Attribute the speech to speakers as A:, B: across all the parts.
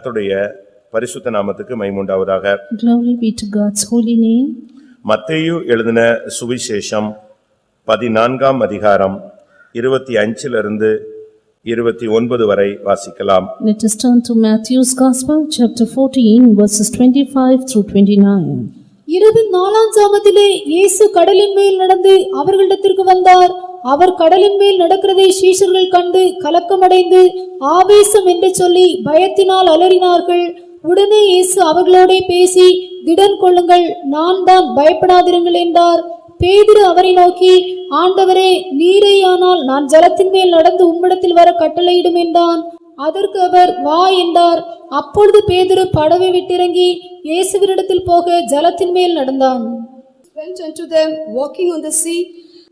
A: கர்த்தருடைய பரிசுத்த நாமத்துக்கு மகிமை உண்டாவதாக.
B: Glory be to God's holy name.
A: மத்தேயு எழுதின சுவிசேஷம் 14ஆம் அதிகாரம் 25 29 வரை வாசிக்கலாம்.
B: Let us turn to Matthew's Gospel, chapter 14, verses 25 through 29.
C: இரவு 4ஆம் ஜாமத்திலே இயேசு கடலின் மேல் நடந்து அவர்களிடத்திற்கு வந்தார். அவர் கடலின் மேல் நடக்கிறதை சீஷர்கள் கண்டு கலக்கமடைந்து ஆவேசம் என்று சொல்லி பயத்தினால் அலறினார்கள். உடனே இயேசு அவர்களோடே பேசி, திடன் கொள்ளுங்கள், நான் தான், பயப்படாதிருங்கள் என்றார். பேதுரு அவரை நோக்கி, ஆண்டவரே, நீரேயானால் நான் ஜலத்தின் மேல் நடந்து உம்மிடத்தில் வர கட்டளையிடும் என்றான். அதற்கு அவர், வா என்றார். அப்பொழுது பேதுரு படவை விட்டிறங்கி இயேசுவினிடத்தில் போக ஜலத்தின் மேல் நடந்தான்.
D: Went unto them walking on the sea,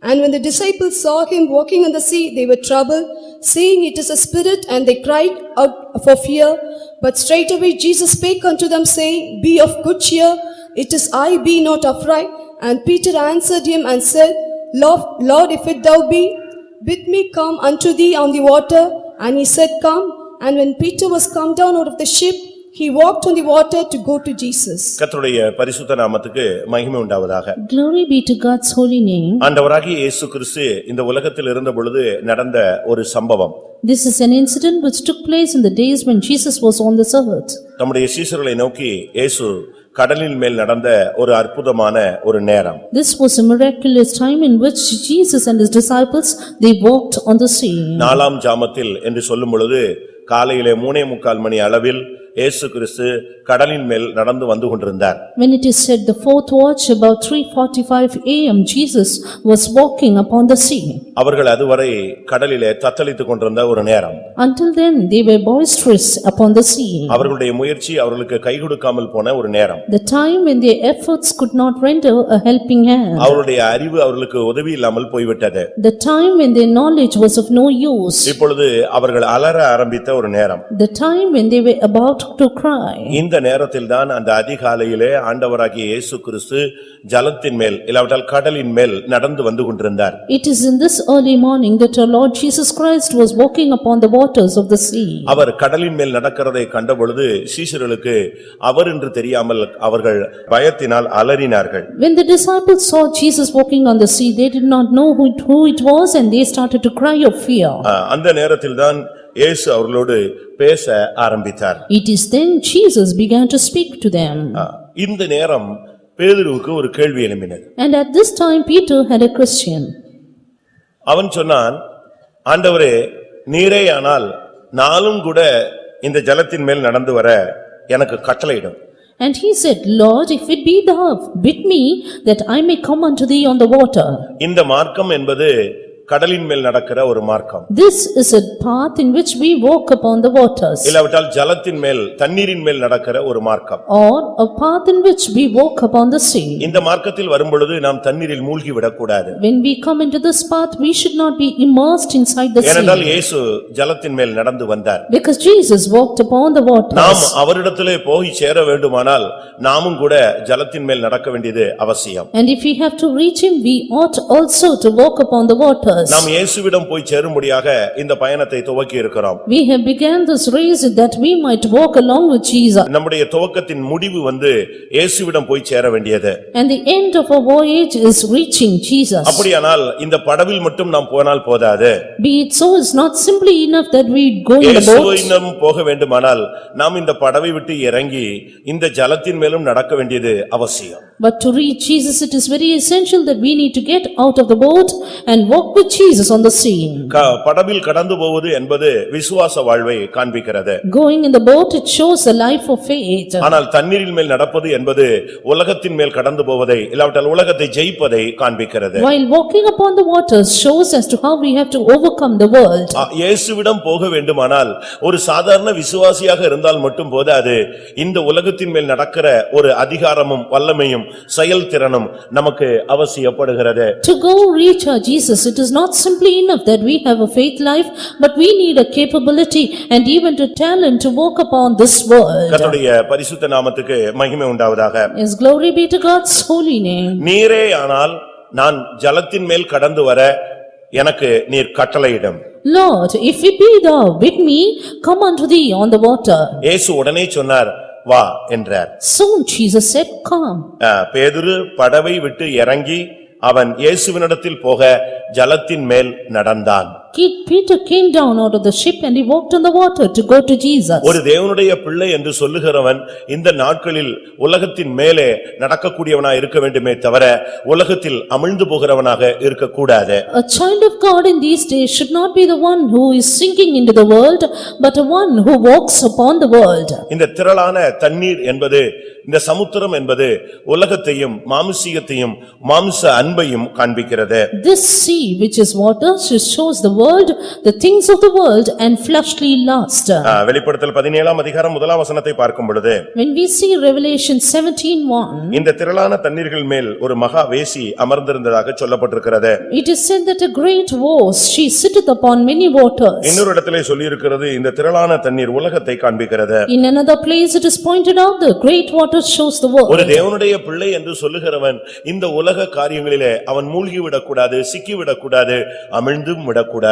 D: and when the disciples saw him walking on the sea, they were troubled, seeing it is a spirit, and they cried out for fear. But straightway Jesus spake unto them, saying, Be of good cheer, it is I, be not afraid. And Peter answered him and said, Lord, if it thou be, bid me come unto thee on the water. And he said, Come. And when Peter was come down out of the ship, he walked on the water to go to Jesus.
A: கர்த்தருடைய பரிசுத்த நாமத்துக்கு மகிமை உண்டாவதாக.
B: Glory be to God's holy name.
A: ஆண்டவராகிய இயேசு கிறிஸ்து இந்த உலகத்தில் இருந்த பொழுது நடந்த ஒரு சம்பவம்.
B: This is an incident which took place in the days when Jesus was on this earth.
A: தம்முடைய சீஷர்களை நோக்கி இயேசு கடலின் மேல் நடந்த ஒரு அற்புதமான ஒரு நேரம்.
B: This was a miraculous time in which Jesus and his disciples, they walked on the sea.
A: 4ஆம் ஜாமத்தில் என்று சொல்லும் பொழுது காலையிலே 3:45 மணி அளவில் இயேசு கிறிஸ்து கடலின் மேல் நடந்து வந்து கொண்டிருந்தார்.
B: When it is said the fourth watch, about 3:45 a.m. Jesus was walking upon the sea.
A: அவர்கள் அதுவரை கடலிலே தத்தளித்துக் கொண்டிருந்த ஒரு நேரம்.
B: Until then they were boisterous upon the sea.
A: அவர்களுடைய முயற்சி அவர்களுக்கு கை கொடுக்காமல் போன ஒரு நேரம்.
B: The time when their efforts could not render a helping hand.
A: அவருடைய அறிவு அவர்களுக்கு உதவி இல்லாமல் போய்விட்டது.
B: The time when their knowledge was of no use.
A: இப்பொழுது அவர்கள் அலற ஆரம்பித்த ஒரு நேரம்.
B: The time when they were about to cry.
A: இந்த நேரத்தில் தான் அந்த அதிகாலையிலே ஆண்டவராகிய இயேசு கிறிஸ்து ஜலத்தின் மேல் இல்லாவிட்டால் கடலின் மேல் நடந்து வந்து கொண்டிருந்தார்.
B: It is in this early morning that our Lord Jesus Christ was walking upon the waters of the sea.
A: அவர் கடலின் மேல் நடக்கிறதை கண்டபொழுது சீஷர்களுக்கு அவர் என்று தெரியாமல் அவர்கள் பயத்தினால் அலறினார்கள்.
B: When the disciples saw Jesus walking on the sea, they did not know who it was, and they started to cry of fear.
A: அந்த நேரத்தில் தான் இயேசு அவர்களோடு பேச ஆரம்பித்தார்.
B: It is then Jesus began to speak to them.
A: இந்த நேரம் பேதுருவுக்கு ஒரு கேள்வி எழும்பினது.
B: And at this time Peter had a question.
A: அவன் சொன்னான், ஆண்டவரே, நீரேயானால் நானும் கூட இந்த ஜலத்தின் மேல் நடந்து வர எனக்கு கட்டளையிடும்.
B: And he said, Lord, if it be thou, bid me that I may come unto thee on the water.
A: இந்த மார்க்கம் என்பது கடலின் மேல் நடக்கிற ஒரு மார்க்கம்.
B: This is a path in which we walk upon the waters.
A: இல்லாவிட்டால் ஜலத்தின் மேல் தண்ணீரின் மேல் நடக்கிற ஒரு மார்க்கம்.
B: Or a path in which we walk upon the sea.
A: இந்த மார்க்கத்தில் வரும்பொழுது நாம் தண்ணீரில் மூழ்கி விடக்கூடாது.
B: When we come into this path, we should not be immersed inside the sea.
A: ஏனென்றால் இயேசு ஜலத்தின் மேல் நடந்து வந்தார்.
B: Because Jesus walked upon the waters.
A: நாம் அவரிடத்திலே போய் சேர வேண்டுமானால் நாமும் கூட ஜலத்தின் மேல் நடக்க வேண்டியது அவசியம்.
B: And if we have to reach him, we ought also to walk upon the waters.
A: நாம் இயேசுவிடம் போய் சேரும்படியாக இந்த பயணத்தை துவக்கி இருக்கிறோம்.
B: We have begun this race that we might walk along with Jesus.
A: நம்முடைய துவக்கத்தின் முடிவு இயேசுவிடம் போய் சேர வேண்டியது.
B: And the end of our voyage is reaching Jesus.
A: அப்படியானால் இந்த படவில் மட்டும் நாம் போனால் போதாது.
B: Be it so, it's not simply enough that we go in the boat.
A: இயேசுவிடம் போக வேண்டுமானால் நாம் இந்த படவை விட்டு இறங்கி இந்த ஜலத்தின் மேலும் நடக்க வேண்டியது அவசியம்.
B: But to reach Jesus, it is very essential that we need to get out of the boat and walk with Jesus on the sea.
A: படவில் கடந்து போவது என்பது விசுவாச வாழ்வை காண்பிக்கிறது.
B: Going in the boat, it shows a life of faith.
A: ஆனால் தண்ணீரின் மேல் நடப்பது என்பது உலகத்தின் மேல் கடந்து போவதை இல்லாவிட்டால் உலகத்தை ஜெயிப்பதை காண்பிக்கிறது.
B: While walking upon the waters shows as to how we have to overcome the world.
A: இயேசுவிடம் போக வேண்டுமானால் ஒரு சாதாரண விசுவாசியாக இருந்தால் மட்டும் போதாது. இந்த உலகத்தின் மேல் நடக்கிற ஒரு அதிகாரமும் வல்லமையும் செயல்திறனும் நமக்கு அவசியப்படுகிறது.
B: To go reach our Jesus, it is not simply enough that we have a faith life, but we need a capability and even to talent to walk upon this world.
A: கர்த்தருடைய பரிசுத்த நாமத்துக்கு மகிமை உண்டாவதாக.
B: Yes, glory be to God's holy name.
A: நீரே ஆனால் நான் ஜலத்தின் மேல் கடந்து வர எனக்கு நீர் கட்டளையிடும்.
B: Lord, if it be thou bid me, come unto thee on the water.
A: இயேசு உடனே சொன்னார், வா என்றார்.
B: Soon Jesus said, come.
A: பேதுரு படவை விட்டு இறங்கி அவன் இயேசுவினிடத்தில் போக ஜலத்தின் மேல் நடந்தான்.
B: Peter came down out of the ship and he walked on the water to go to Jesus.
A: ஒரு தேவனுடைய பிள்ளை என்று சொல்லுகிறவன் இந்த நாட்களில் உலகத்தின் மேலே நடக்கக்கூடியவனாய் இருக்க வேண்டுமே தவிர உலகத்தில் அமிழ்ந்து போகிறவனாக இருக்கக்கூடாது.
B: A child of God in these days should not be the one who is sinking into the world, but a one who walks upon the world.
A: இந்த திரளான தண்ணீர் என்பது, இந்த சமுத்திரம் என்பது உலகத்தையும் மாம்சீகத்தையும் மாம்ச அன்பையும் காண்பிக்கிறது.
B: This sea which is water shows the world, the things of the world and fleshly lust.
A: வெளிப்படுத்தல் 17ஆம் அதிகாரம் 1ஆம் வசனத்தை பார்க்கும் பொழுது,
B: When we see Revelation 17:1,
A: இந்த திரளான தண்ணீர்கள் மேல் ஒரு மகா வேசி அமர்ந்திருந்ததாக சொல்லப்பட்டிருக்கிறது.
B: it is said that a great horse, she sitteth upon many waters.
A: இன்னொரு இடத்திலே சொல்லியிருக்கிறது, இந்த திரளான தண்ணீர் உலகத்தை காண்பிக்கிறது.
B: In another place it is pointed out, the great water shows the world.
A: ஒரு தேவனுடைய பிள்ளை என்று சொல்லுகிறவன் இந்த உலக காரியங்களிலே அவன் மூழ்கி விடக்கூடாது, சிக்கி விடக்கூடாது, அமிழ்ந்தும் விடக்கூடாது.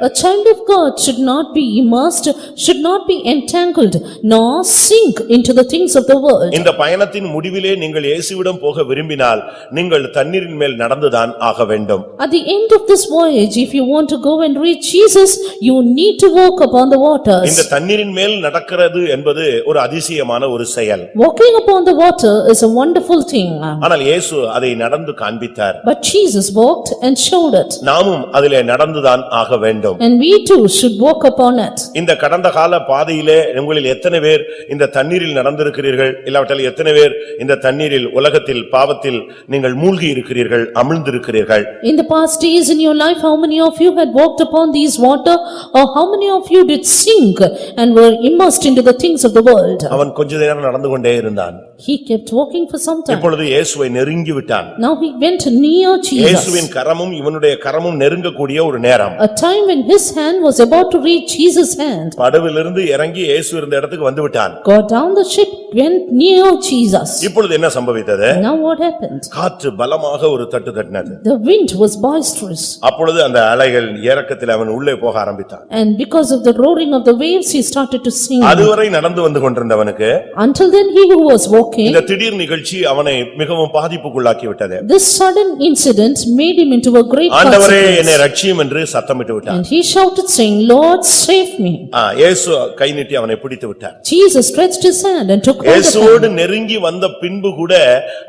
B: A child of God should not be immersed, should not be entangled, nor sink into the things of the world.
A: இந்த பயணத்தின் முடிவிலே நீங்கள் இயேசுவிடம் போக விரும்பினால் நீங்கள் தண்ணீரின் மேல் நடந்துதான் ஆக வேண்டும்.
B: At the end of this voyage, if you want to go and reach Jesus, you need to walk upon the waters.
A: இந்த தண்ணீரின் மேல் நடக்கிறது என்பது ஒரு அதிசயமான ஒரு செயல்.
B: Walking upon the water is a wonderful thing.
A: ஆனால் இயேசு அதை நடந்து காண்பித்தார்.
B: But Jesus walked and showed it.
A: நாமும் அதிலே நடந்துதான் ஆக வேண்டும்.
B: And we too should walk upon it.
A: இந்த கடந்த கால பாதையிலே உங்களில் எத்தனை பேர் இந்த தண்ணீரில் நடந்திருக்கிறீர்கள், இல்லாவிட்டால் எத்தனை பேர் இந்த தண்ணீரில் உலகத்தில் பாவத்தில் நீங்கள் மூழ்கி இருக்கிறீர்கள், அமிழ்ந்திருக்கிறீர்கள்?
B: In the past days in your life, how many of you had walked upon these water, or how many of you did sink and were immersed into the things of the world?
A: அவன் கொஞ்ச நேரம் நடந்து கொண்டே இருந்தான்.
B: He kept walking for some time.
A: இப்பொழுது இயேசுவை நெருங்கி விட்டான்.
B: Now he went near Jesus.
A: இயேசுவின் கரமும் இவனுடைய கரமும் நெருங்கக்கூடிய ஒரு நேரம்.
B: A time when his hand was about to reach Jesus' hand.
A: படவிலிருந்து இறங்கி இயேசு இருந்த இடத்துக்கு வந்து விட்டான்.
B: Got down the ship, went near Jesus.
A: இப்பொழுது என்ன சம்பவித்தது?
B: Now what happened?
A: காற்று பலமாக ஒரு தட்டு தட்டினது.
B: The wind was boisterous.
A: அப்பொழுது அந்த அலைகள் இறக்கத்தில் அவன் உள்ளே போக ஆரம்பித்தான்.
B: And because of the roaring of the waves, he started to sink.
A: அதுவரை நடந்து வந்து கொண்டிருந்தவனுக்கு
B: Until then he who was walking,
A: இந்த திடீர் நிகழ்ச்சி அவனை மிகவும் பாதிப்புக்குள்ளாக்கி விட்டது.
B: this sudden incident made him into a great
A: ஆண்டவரே என்னை
B: consequence.
A: ரட்சியும் என்று சத்தமிட்டு விட்டான்.
B: And he shouted saying, Lord, save me.
A: இயேசு கை நீட்டி அவனை பிடித்து விட்டார்.
B: Jesus stretched his hand and took hold of
A: இயேசுவோடு
B: him.
A: நெருங்கி வந்த பின்பு கூட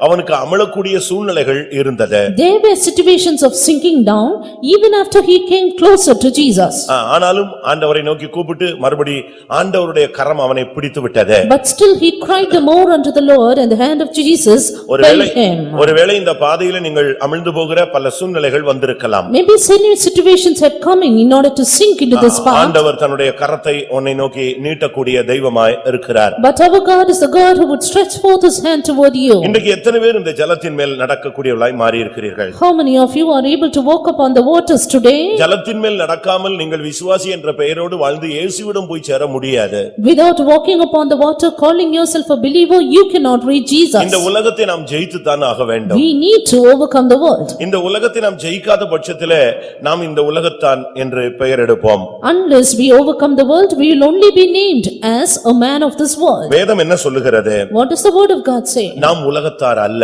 A: அவனுக்கு அமளக்கூடிய சூழ்நிலைகள் இருந்தது.
B: There were situations of sinking down even after he came closer to Jesus.
A: ஆனாலும் ஆண்டவரை நோக்கி கூப்பிட்டு மறுபடி ஆண்டவருடைய கரம் அவனை பிடித்து விட்டது.
B: But still he cried the more unto the Lord, and the hand of Jesus held him.
A: ஒருவேளை இந்த பாதையில நீங்கள் அமிழ்ந்து போகிற பல சூழ்நிலைகள் வந்திருக்கலாம்.
B: Maybe many situations had come in order to sink into this path.
A: ஆண்டவர் தன்னுடைய கரத்தை உன்னை நோக்கி நீட்டக்கூடிய தெய்வமாய் இருக்கிறார்.
B: But our God is the God who would stretch forth his hand toward you.
A: இன்றைக்கு எத்தனை பேர் இந்த ஜலத்தின் மேல் நடக்கக்கூடியவர்களாய் மாறி இருக்கிறீர்கள்?
B: How many of you are able to walk upon the waters today?
A: ஜலத்தின் மேல் நடக்காமல் நீங்கள் விசுவாசி என்ற பெயரோடு வாழ்ந்து இயேசுவிடம் போய் சேர முடியாது.
B: Without walking upon the water, calling yourself a believer, you cannot reach Jesus.
A: இந்த உலகத்தை நாம் ஜெயித்துத்தான் ஆக வேண்டும்.
B: We need to overcome the world.
A: இந்த உலகத்தை நாம் ஜெயிக்காத பட்சத்திலே நாம் இந்த உலகத்தான் என்று பெயர் எடுப்போம்.
B: Unless we overcome the world, we will only be named as a man of this world.
A: வேதம் என்ன சொல்லுகிறது?
B: What does the word of God say?
A: நாம் உலகத்தார் அல்ல.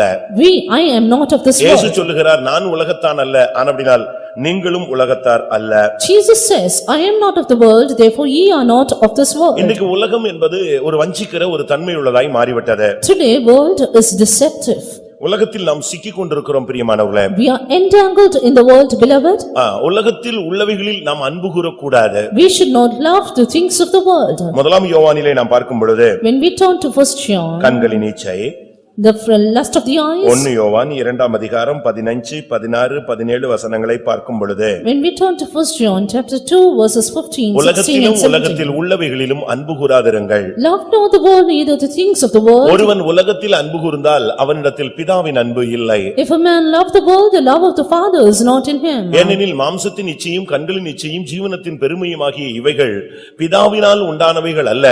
B: I am not of this
A: இயேசு
B: world.
A: சொல்லுகிறார், நான் உலகத்தான் அல்ல, ஆனபடியால் நீங்களும் உலகத்தார் அல்ல.
B: Jesus says, I am not of the world, therefore ye are not of this world.
A: இன்றைக்கு உலகம் என்பது ஒரு வஞ்சிக்கிற ஒரு தன்மை உள்ளதாய் மாறிவிட்டது.
B: Today world is deceptive.
A: உலகத்தில் நாம் சிக்கிக் கொண்டிருக்கிறோம் பிரியமானவர்களே.
B: We are entangled in the world, beloved.
A: உலகத்தில் உள்ளவைகளில் நாம் அன்பு கூறக்கூடாது.
B: We should not love the things of the world.
A: முதலாம் யோவானிலே நாம் பார்க்கும் பொழுது
B: When we turn to 1 John,
A: கண்களின் இச்சை,
B: the lust of the eyes.
A: 1 யோவான் 2ஆம் அதிகாரம் 15, 16, 17 வசனங்களை பார்க்கும் பொழுது
B: When we turn to 1 John chapter 2 verses 15, 16 and
A: உலகத்திலும்
B: 17.
A: உலகத்தில் உள்ளவைகளிலும் அன்பு கூறாதிருங்கள்.
B: Love not the world, neither the things of the world.
A: ஒருவன் உலகத்தில் அன்பு கூர்ந்தால் அவனிடத்தில் பிதாவின் அன்பு இல்லை.
B: If a man love the world, the love of the Father is not in him.
A: ஏனெனில் மாம்சத்தின் இச்சையும் கண்களின் இச்சையும் ஜீவனத்தின் பெருமையுமாகிய இவைகள் பிதாவினால் உண்டானவைகள் அல்ல,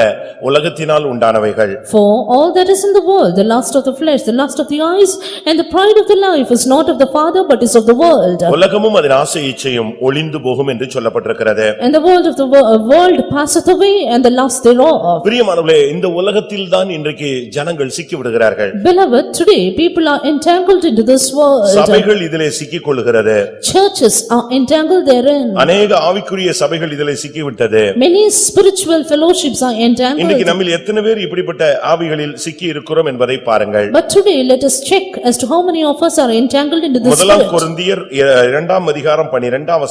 A: உலகத்தினால் உண்டானவைகள்.
B: For all that is in the world, the lust of the the flesh, the lust of the eyes, and the pride of the life is not of the Father, but is of the world.
A: உலகமும் அதன் ஆசை இச்சையும் ஒளிந்து போகும் என்று சொல்லப்பட்டிருக்கிறது.
B: And the world of the world passeth away, and the lust thereof.
A: பிரியமானவர்களே, இந்த உலகத்தில் தான் இன்றைக்கு ஜனங்கள் சிக்கி விடுகிறார்கள்.
B: Beloved, today people are entangled into this world.
A: சபைகள் இதிலே சிக்கிக் கொள்கிறது.
B: Churches are entangled therein.
A: அநேக ஆவிக்குரிய சபைகள் இதிலே சிக்கிவிட்டது.
B: Many spiritual fellowships are entangled.
A: இன்னைக்கு நம்மில் எத்தனை பேர் இப்படிப்பட்ட ஆவிகளில் சிக்கி இருக்கிறோம் என்பதை பாருங்கள்.
B: But today let us check as to how many of us are entangled into this
A: முதலாம்
B: spirit.
A: கொரிந்தியர் 2ஆம் அதிகாரம் 12ஆம்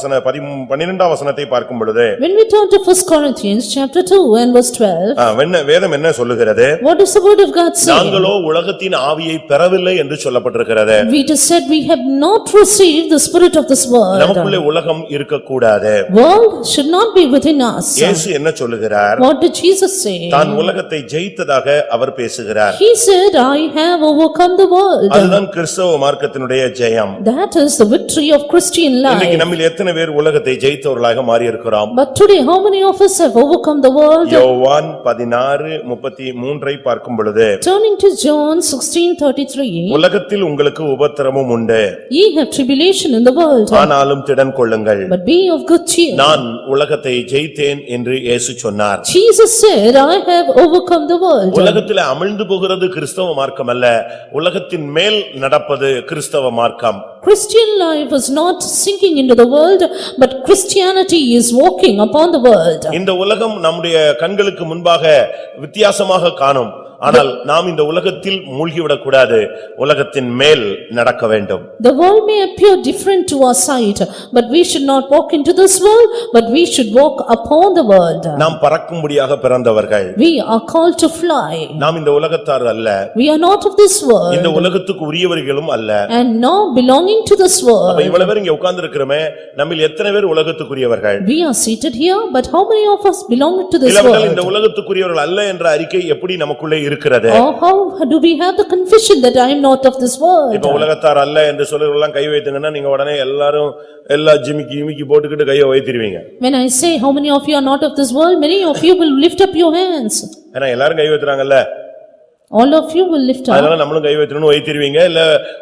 A: வசனத்தை பார்க்கும் பொழுது,
B: When we turn to 1 Corinthians chapter 2 and verse 12,
A: வேதம் என்ன சொல்லுகிறது?
B: what does the word of God say?
A: நாங்களோ உலகத்தின் ஆவியை பெறவில்லை என்று சொல்லப்பட்டிருக்கிறது.
B: We just said we have not received the spirit of this world.
A: நமக்குள்ளே உலகம் இருக்கக்கூடாது.
B: World should not be within us.
A: இயேசு என்ன சொல்லுகிறார்?
B: What did Jesus say?
A: தான் உலகத்தை ஜெயித்ததாக அவர் பேசுகிறார்.
B: He said, I have overcome the world.
A: அதுதான் கிறிஸ்தவ மார்க்கத்தினுடைய ஜெயம்.
B: That is the victory of Christian
A: இன்னைக்கு
B: life.
A: நம்மில் எத்தனை பேர் உலகத்தை ஜெயித்தவர்களாக மாறி இருக்கிறோம்?
B: But today how many of us have overcome the world?
A: யோவான் 16:33 பார்க்கும் பொழுது,
B: Turning to John 16:33,
A: உலகத்தில் உங்களுக்கு உபத்திரமும் உண்டு,
B: ye have tribulation in the world,
A: ஆனாலும் திடன் கொள்ளுங்கள்,
B: but be of good cheer.
A: நான் உலகத்தை ஜெயித்தேன் என்று இயேசு சொன்னார்.
B: Jesus said, I have overcome the world.
A: உலகத்தில் அமிழ்ந்து போகிறது கிறிஸ்தவ மார்க்கம் அல்ல, உலகத்தின் மேல் நடப்பது கிறிஸ்தவ மார்க்கம்.
B: Christian life is not sinking into the world, but Christianity is walking upon the world.
A: இந்த உலகம் நம்முடைய கண்களுக்கு முன்பாக வித்தியாசமாக காணும், ஆனால் நாம் இந்த உலகத்தில் மூழ்கிவிடக் கூடாது, உலகத்தின் மேல் நடக்க வேண்டும்.
B: The world may appear different to our sight, but we should not walk into this world, but we should walk upon the world.
A: நாம் பறக்கும்படியாக பிறந்தவர்கள்.
B: We are called to fly.
A: நாம் இந்த உலகத்தார் அல்ல,
B: We are not of this
A: இந்த
B: world,
A: உலகத்துக்கு உரியவர்களும் அல்ல.
B: and not belonging to this
A: அப்ப
B: world.
A: இவ்வளவு பேர் இங்க உட்கார்ந்து இருக்கிறோமே, நம்மில் எத்தனை பேர் உலகத்துக்குரியவர்கள்?
B: We are seated here, but how many of us belong to this
A: இல்லாவிட்டால் இந்த
B: world?
A: உலகத்துக்குரியவர்கள் அல்ல என்ற அறிக்கை எப்படி நமக்குள்ளே இருக்கிறது?
B: Or how do we have the confession that I am not of this world?
A: இப்ப உலகத்தார் அல்ல என்று சொல்லுறவங்க கை வைத்துங்கன்னா நீங்க உடனே எல்லா ஜிமிக்கி போட்டுக்கிட்டு கையை வைத்திருவீங்க.
B: When I say how many of you are not of this world, many of you will lift up your hands.
A: ஏன்னா எல்லாரும் கை வைத்துறாங்கல்ல,
B: All of you will lift up.
A: அதனால நம்மளும் கை வைத்துறணும் வைத்திருவீங்க, இல்ல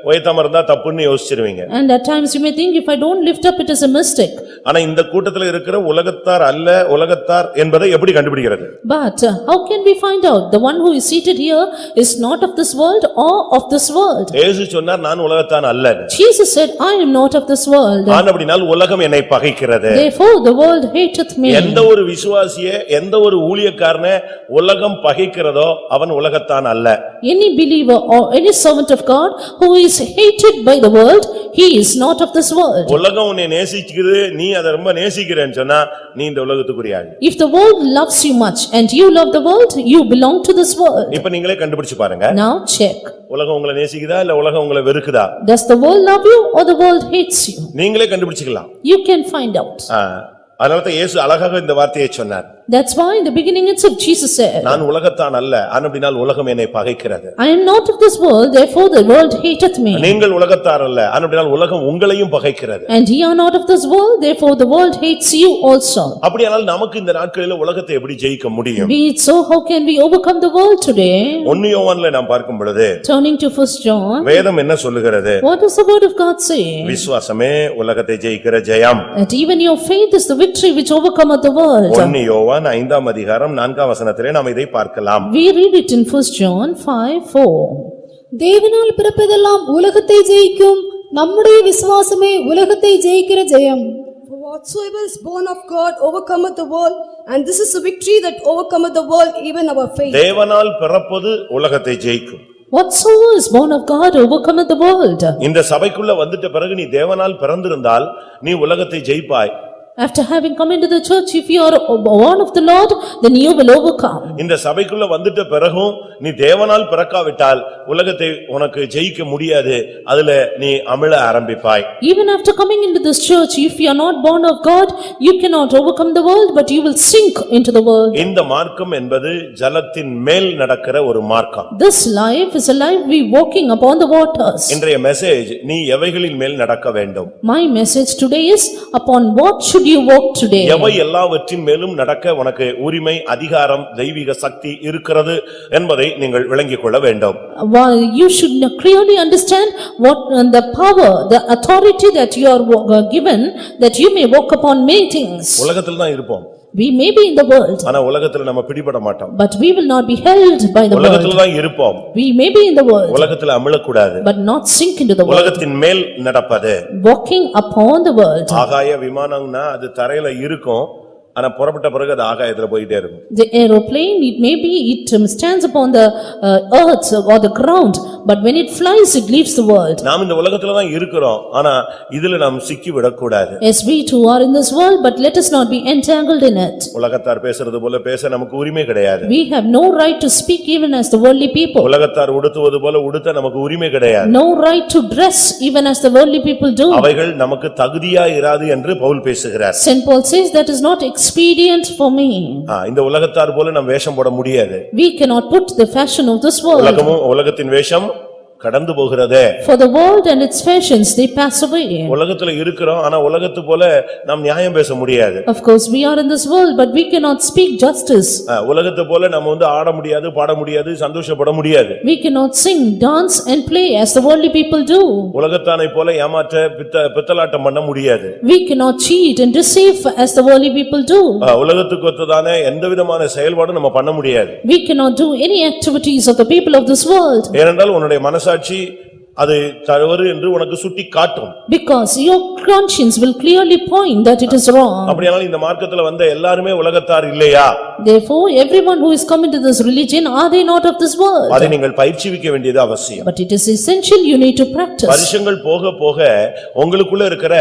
A: வைத்தாம இருந்தா தப்புன்னு யோசிச்சிருவீங்க.
B: And at times you may think if I don't lift up it is a mistake.
A: ஆனா இந்த கூட்டத்துல இருக்கிற உலகத்தார் அல்ல, உலகத்தார் என்பதை எப்படி கண்டுபிடிக்கிறது?
B: But how can we find out the one who is seated here is not of this world or of this world?
A: இயேசு சொன்னார் நான் உலகத்தான் அல்ல.
B: Jesus said, I am not of this world.
A: ஆனபடியால் உலகம் என்னை பகைக்கிறது.
B: Therefore the world hateth me.
A: எந்த ஒரு விசுவாசியே, எந்த ஒரு ஊழியக்காரனே உலகம் பகைக்கிறதோ அவன் உலகத்தான் அல்ல.
B: Any believer or any servant of God who is hated by the world, he is not of this world.
A: உலகம் உன்னை நேசிக்குது, நீ அதை ரொம்ப நேசிக்கிறேன்னு சொன்னா நீ இந்த உலகத்துக்குரிய ஆள்.
B: If the world loves you much and you love the world, you belong to this world.
A: இப்ப நீங்களே கண்டுபிடிச்சு பாருங்க,
B: Now check.
A: உலகம் உங்களை நேசிக்குதா இல்ல உலகம் உங்களை வெறுக்குதா?
B: Does the world love you or the world hates you?
A: நீங்களே கண்டுபிடிச்சுக்கலாம்.
B: You can find out.
A: அதனால இயேசு அழகாக இந்த வார்த்தையை சொன்னார்.
B: That's why in the beginning itself Jesus said,
A: நான் உலகத்தான் அல்ல, ஆனபடியால் உலகம் என்னை பகைக்கிறது.
B: I am not of this world, therefore the world hateth me.
A: நீங்கள் உலகத்தார் அல்ல, ஆனபடியால் உலகம் உங்களையும் பகைக்கிறது.
B: And ye are not of this world, therefore the world hates you also.
A: அப்படியானால் நமக்கு இந்த நாட்களில் உலகத்தை எப்படி ஜெயிக்க முடியும்?
B: Be it so, how can we overcome the world today?
A: 1 யோவான்ல நாம் பார்க்கும் பொழுது
B: Turning to 1 John,
A: வேதம் என்ன சொல்லுகிறது?
B: what does the word of God say?
A: விசுவாசமே உலகத்தை ஜெயிக்கிற ஜெயம்.
B: That even your faith is the victory which overcometh the world.
A: 1 யோவான் 5ஆம் அதிகாரம் 4ஆம் வசனத்திலே நாம் இதை பார்க்கலாம்.
B: We read it in 1 John 5:4.
C: தேவனால் பிறப்பதெல்லாம் உலகத்தை ஜெயிக்கும், நம்முடைய விசுவாசமே உலகத்தை ஜெயிக்கிற ஜெயம்.
D: For whatsoever is born of God overcometh the world, and this is the victory that overcometh the world, even our faith.
A: தேவனால் பிறப்பது உலகத்தை ஜெயிக்கும்.
B: Whatsoever is born of God overcometh the world.
A: இந்த சபைக்குள்ள வந்துட்ட பிறகு நீ தேவனால் பிறந்திருந்தால் நீ உலகத்தை ஜெயிப்பாய்.
B: After having come into the church, if you are born of the Lord, then you will overcome.
A: இந்த சபைக்குள்ள வந்துட்ட பிறகும் நீ தேவனால் பிறக்காவிட்டால் உலகத்தை உனக்கு ஜெயிக்க முடியாது, அதுல நீ அமிழ ஆரம்பிப்பாய்.
B: Even after coming into this church, if you are not born of God, you cannot overcome the world, but you will sink into the world.
A: இந்த மார்க்கம் என்பது ஜலத்தின் மேல் நடக்கிற ஒரு மார்க்கம்.
B: This life is a life we walking upon the waters.
A: இன்றைய message நீ எவைகளின் மேல் நடக்க வேண்டும்?
B: My message today is upon what should you walk today?
A: எவை எல்லாவற்றின் மேலும் நடக்க உனக்கு உரிமை, அதிகாரம், தெய்வீக சக்தி இருக்கிறது என்பதை நீங்கள் விளங்கிக் கொள்ள வேண்டும்.
B: While you should clearly understand what the power, the authority that you are given, that you may walk upon many things.
A: உலகத்தில் தான் இருப்போம்.
B: We may be in the world,
A: ஆனா உலகத்துல நம்ம பிடிபட மாட்டோம்.
B: but we will not be held by the world.
A: உலகத்துல தான் இருப்போம்.
B: We may be in the world,
A: உலகத்துல அமிழக்கூடாது.
B: but not sink into the world.
A: உலகத்தின் மேல் நடப்பது.
B: Walking upon the world.
A: ஆகாய விமானம்னா அது தரையில இருக்கும், ஆனா புறப்பட்ட பிறகு அது ஆகாயத்துல போயிட்டே இருக்கும்.
B: The aeroplane, it may be, it stands upon the earth or the ground, but when it flies, it leaves the world.
A: நாம் இந்த உலகத்துல தான் இருக்கிறோம், ஆனா இதுல நாம் சிக்கி விடக்கூடாது.
B: Yes, we too are in this world, but let us not be entangled in it.
A: உலகத்தார் பேசுறது போல பேச நமக்கு உரிமை கிடையாது.
B: We have no right to speak even as the worldly people.
A: உலகத்தார் உடுத்துவது போல உடுத்த நமக்கு உரிமை கிடையாது.
B: No right to dress even as the worldly people do.
A: அவைகள் நமக்கு தகுதியா இராது என்று பவுல் பேசுகிறார்.
B: Saint Paul says that is not expedient for me.
A: இந்த உலகத்தார் போல நாம் வேஷம் போட முடியாது.
B: We cannot put the fashion of this world.
A: உலகத்தின் வேஷம் கடந்து போகிறதே.
B: For the world and its fashions, they pass away.
A: உலகத்துல இருக்கிறோம், ஆனா உலகத்து போல நாம் நியாயம் பேச முடியாது.
B: Of course, we are in this world, but we cannot speak justice.
A: உலகத்து போல நம்ம ஆட முடியாது, பாட முடியாது, சந்தோஷப்பட முடியாது.
B: We cannot sing, dance and play as the worldly people do.
A: உலகத்தானை போல ஏமாற்ற பித்தலாட்டம் பண்ண முடியாது.
B: We cannot cheat and deceive as the worldly people do.
A: உலகத்துக்கு ஒத்ததான எந்தவிதமான செயல்பாடும் நம்ம பண்ண முடியாது.
B: We cannot do any activities of the people of this world.
A: ஏனென்றால் உன்னுடைய மனசாட்சி அது தவறு என்று உனக்கு சுட்டி காட்டும்.
B: Because your conscience will clearly point that it is wrong.
A: அப்படியானால் இந்த மார்க்கத்துல வந்த எல்லாருமே உலகத்தார் இல்லையா?
B: Therefore, everyone who is come into this religion, are they not of this world?
A: அதை நீங்கள் பயிற்சிவிக்க வேண்டியது அவசியம்.
B: But it is essential you need to practice.
A: வருஷங்கள் போக போக உங்களுக்குள்ள இருக்கிற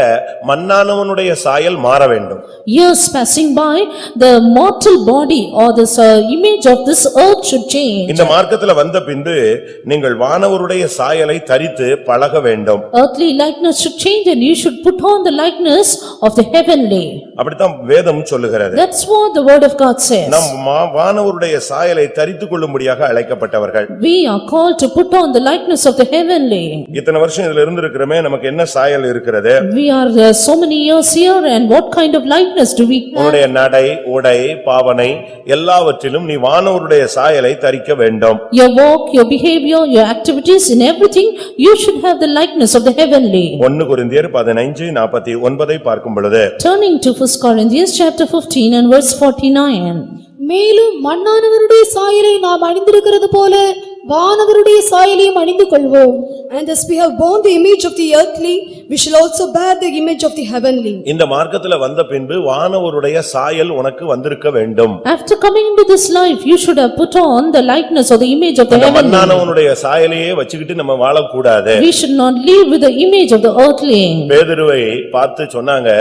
A: மண்ணானவனுடைய சாயல் மாற வேண்டும்.
B: Years passing by, the mortal body or this image of this earth should change.
A: இந்த மார்க்கத்துல வந்த பின்பு நீங்கள் வானவருடைய சாயலை தரித்து பழக வேண்டும்.
B: Earthly likeness should change and you should put on the likeness of the heavenly.
A: அப்படித்தான் வேதம் சொல்லுகிறது.
B: That's what the word of God says.
A: நாம் வானவருடைய சாயலை தரித்துக் கொள்ளும்படியாக அழைக்கப்பட்டவர்கள்.
B: We are called to put on the likeness of the heavenly.
A: இத்தனை வருஷம் இதுல இருந்திருக்கிறமே, நமக்கு என்ன சாயல் இருக்கிறது?
B: We are so many years here and what kind of likeness do we have?
A: உன்னுடைய நடை, உடை, பாவனை எல்லாவற்றிலும் நீ வானவருடைய சாயலை தரிக்க வேண்டும்.
B: Your walk, your behavior, your activities, in everything, you should have the likeness of the heavenly.
A: 1 கொரிந்தியர் 15:49 பார்க்கும் பொழுது,
B: Turning to 1 Corinthians chapter 15 and verse 49.
C: மேலும் மண்ணானவருடைய சாயலை நாம் அணிந்திருக்கிறது போல வானவருடைய சாயலையும் அணிந்து கொள்வோம்.
D: And as we have borne the image of the earthly, we shall also bear the image of the heavenly.
A: இந்த மார்க்கத்துல வந்த பின்பு வானவருடைய சாயல் உனக்கு வந்திருக்க வேண்டும்.
B: After coming into this life, you should have put on the likeness or the image of the heavenly.
A: மண்ணானவனுடைய சாயலையே வச்சுக்கிட்டு நம்ம வாழக்கூடாது.
B: We should not live with the image of the earthly.
A: பேதுருவை பார்த்து சொன்னாங்க,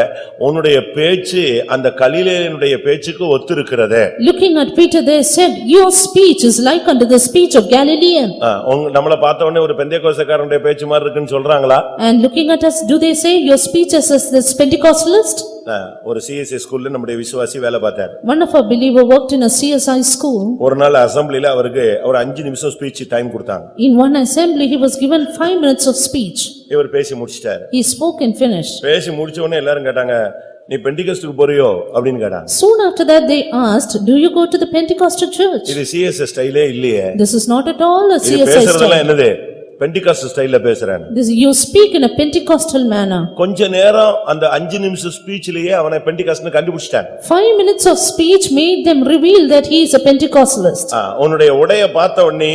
A: உன்னுடைய பேச்சு அந்த கலிலேயனுடைய பேச்சுக்கு ஒத்திருக்கிறது.
B: Looking at Peter, they said, your speech is like unto the speech of Galilean.
A: நம்மள பார்த்த உடனே ஒரு பெந்தேகோஸ்தேக்காரனுடைய பேச்சு மாதிரி இருக்குன்னு சொல்றாங்களா?
B: And looking at us, do they say your speech is as this Pentecostalist?
A: ஒரு CSI ஸ்கூல்ல நம்முடைய விசுவாசி வேலை பார்த்தார்.
B: One of our believer worked in a CSI school.
A: ஒரு நாள் அசெம்பிளில அவருக்கு ஒரு 5 நிமிஷம் ஸ்பீச் டைம் கொடுத்தாங்க.
B: In one assembly, he was given 5 minutes of speech.
A: இவர் பேசி முடிச்சிட்டாரு.
B: He spoke and finished.
A: பேசி முடிச்ச உடனே எல்லாரும் கேட்டாங்க, நீ பெண்டிகோஸ்துக்கு போறியோ அப்படின்னு கேட்டாங்க.
B: Soon after that they asked, do you go to the Pentecostal church?
A: இது CSI ஸ்டைலே இல்லையே.
B: This is not at all a
A: இது
B: CSI
A: பேசுறதெல்லாம்
B: style.
A: என்னது? பெண்டிகாஸ்ட் ஸ்டைல்ல பேசுறாங்க.
B: This you speak in a Pentecostal manner.
A: கொஞ்ச நேரம் அந்த 5 நிமிஷம் ஸ்பீச்லயே அவனை பெண்டிகாஸ்ட்னு கண்டுபிடிச்சிட்டாங்க.
B: 5 minutes of speech made them reveal that he is a Pentecostalist.
A: உன்னுடைய உடைய பார்த்த உடனே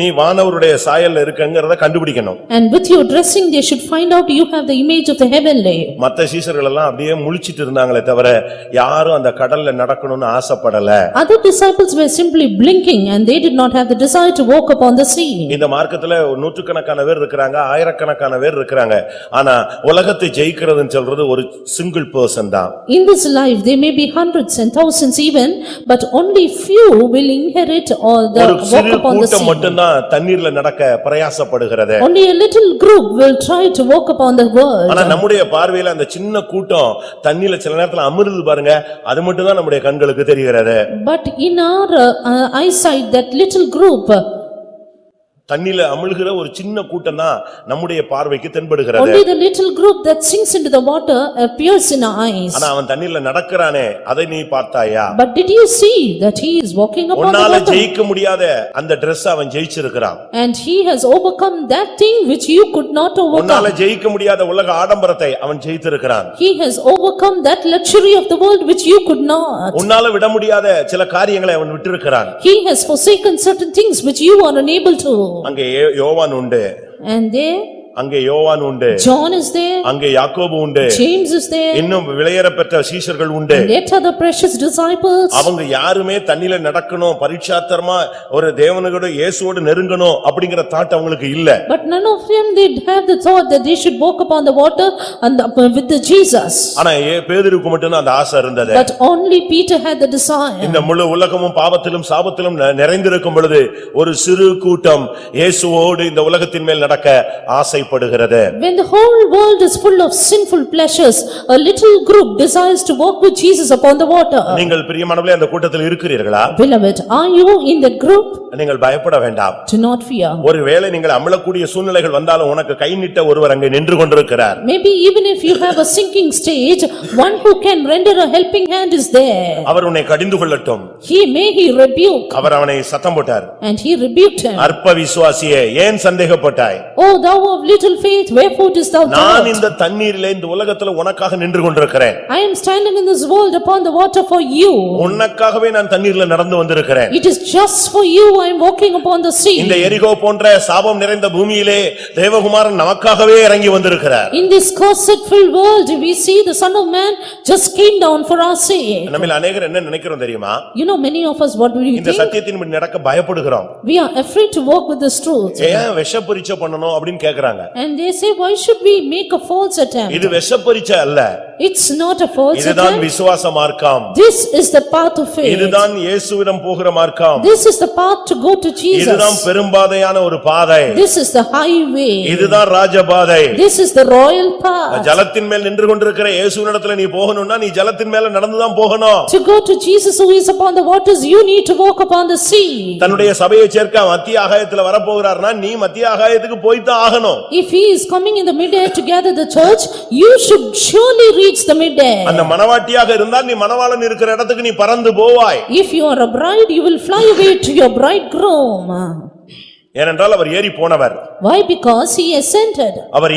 A: நீ வானவருடைய சாயல்ல இருக்கங்கறத கண்டுபிடிக்கணும்.
B: And with your dressing they should find out you have the image of the heavenly.
A: மத்த சீஷர்கள் எல்லாம் அப்படியே முழிச்சிட்டு இருந்தாங்களே தவிர யாரும் அந்த கடல்ல நடக்கணும்னு ஆசைப்படல.
B: Other disciples were simply blinking and they did not have the desire to walk upon the sea.
A: இந்த மார்க்கத்துல நூற்றுக்கணக்கான பேர் இருக்காங்க, ஆயிரக்கணக்கான பேர் இருக்காங்க. ஆனா உலகத்தை ஜெயிக்கிறதுன்னு சொல்றது ஒரு சிங்கிள் பர்சன் தான்.
B: In this life there may be hundreds and thousands even, but only few will inherit or the
A: ஒரு
B: walk
A: சிறு
B: upon the
A: கூட்டம்
B: sea.
A: மட்டும் தான் தண்ணீர்ல நடக்க பிரயாசப்படுகிறது.
B: Only a little group will try to walk upon the world.
A: ஆனா நம்முடைய பார்வையில அந்த சின்ன கூட்டம் தண்ணீர்ல சில நேரத்துல அமிர்து பாருங்க, அது மட்டும் தான் நம்முடைய கண்களுக்கு தெரிகிறது.
B: But in our eyesight that little group
A: தண்ணில அமிழ்கிற ஒரு சின்ன கூட்டம் தான் நம்முடைய பார்வைக்கு தென்படுகிறது.
B: Only the little group that sinks into the water appears in our eyes.
A: ஆனா அவன் தண்ணில நடக்கறானே, அதை நீ பார்த்தாயா?
B: But did you see that he is walking upon the
A: உன்னால
B: water?
A: ஜெயிக்க முடியாத அந்த Dress அவன் ஜெயிச்சிருக்கிறான்.
B: And he has overcome that thing which you could not
A: உன்னால
B: overcome.
A: ஜெயிக்க முடியாத உலக ஆடம்பரத்தை அவன் ஜெயித்திருக்கிறான்.
B: He has overcome that luxury of the world which you could not.
A: உன்னால விட முடியாத சில காரியங்களை அவன் விட்டிருக்கிறான்.
B: He has forsaken certain things which you are unable to.
A: அங்கே யோவான் உண்டு,
B: And there
A: அங்கே யோவான் உண்டு,
B: John is there,
A: அங்கே யாக்கோபு உண்டு,
B: James is there,
A: இன்னும் விலையேறப்பெற்ற சீஷர்கள் உண்டு.
B: and yet other precious disciples.
A: அவங்க யாருமே தண்ணில நடக்கணும், பரீட்சாத்தரமா ஒரு தேவனோட இயேசுவோடு நெருங்கணும் அப்படிங்கிற தாட் அவங்களுக்கு இல்ல.
B: But none of them did have the thought that they should walk upon the water and with the Jesus.
A: ஆனா பேதுருக்கு மட்டும் அந்த ஆசை இருந்தது.
B: But only Peter had the desire.
A: இந்த முழு உலகமும் பாவத்திலும் சாபத்திலும் நிறைந்திருக்கும் பொழுது ஒரு சிறு கூட்டம் இயேசுவோடு இந்த உலகத்தின் மேல் நடக்க ஆசைப்படுகிறது.
B: When the whole world is full of sinful pleasures, a little group desires to walk with Jesus upon the water.
A: நீங்கள் பிரியமானவர்களே அந்த கூட்டத்தில் இருக்கிறீர்களா?
B: Beloved, are you in that group?
A: நீங்கள் பயப்பட வேண்டாம்.
B: Do not fear.
A: ஒருவேளை நீங்கள் அமிழக்கூடிய சூழ்நிலைகள் வந்தாலும் உனக்கு கை நீட்ட ஒருவர் அங்கே நின்று கொண்டிருக்கிறார்.
B: Maybe even if you have a sinking stage, one who can render a helping hand is there.
A: அவர் உன்னை கடிந்து கொள்ளட்டும்.
B: He rebuke.
A: அவர் அவனை சத்தம் போட்டார்.
B: And he rebuked him.
A: அற்ப விசுவாசியே, ஏன் சந்தேகப்பட்டாய்?
B: Oh, thou of little faith, wherefore didst thou doubt?
A: நான் இந்த தண்ணீரிலே இந்த உலகத்துல உனக்காக நின்று கொண்டிருக்கிறேன்.
B: I am standing in this world upon the water for you.
A: உனக்காகவே நான் தண்ணீரில நடந்து வந்திருக்கிறேன்.
B: It is just for you I am walking upon the sea.
A: இந்த எரிகோ போன்ற சாபம் நிறைந்த பூமியிலே தேவகுமாரன் நமக்காகவே இறங்கி வந்திருக்கிறார்.
B: In this cursed-filled world, we see the Son of Man just came down for our sake.
A: நம்மில் அநேகர் என்ன நினைக்கிறோம் தெரியுமா?
B: You know, many of us, what do we
A: இந்த
B: think?
A: சத்தியத்தின்படி நடக்க பயப்படுகிறோம்.
B: We are afraid to walk with this truth.
A: ஏன் விஷப்பரீட்சை பண்ணணும் அப்படின்னு கேக்குறாங்க.
B: And they say, why should we make a false attempt?
A: இது விஷப்பரீட்சை அல்ல.
B: It's not a false
A: இதுதான்
B: attempt.
A: விசுவாச மார்க்கம்.
B: This is the path of faith.
A: இதுதான் இயேசுவிடம் போகிற மார்க்கம்.
B: This is the path to go to
A: இதுதான்
B: Jesus.
A: பெரும்பாதையான ஒரு பாதை.
B: This is the highway.
A: இதுதான் ராஜபாதை.
B: This is the royal path.
A: ஜலத்தின் மேல் நின்று கொண்டிருக்கிற இயேசுவினிடத்துல நீ போகணும்னா நீ ஜலத்தின் மேல நடந்துதான் போகணும்.
B: To go to Jesus who is upon the waters, you need to walk upon the sea.
A: தன்னுடைய சபையை சேர்க்க மத்திய ஆகாயத்துல வரப்போகிறார்னா நீ மத்திய ஆகாயத்துக்கு போய்தான் ஆகணும்.
B: If he is coming in the midair to gather the church, you should surely reach the midair.
A: அந்த மணவாட்டியாக இருந்தால் நீ மணவாளன் இருக்கிற இடத்துக்கு நீ பறந்து போவாய்.
B: If you are a bride, you will fly away to your bridegroom.
A: ஏனென்றால் அவர் ஏறி போனவர்.
B: Why? Because he ascended.
A: அவர்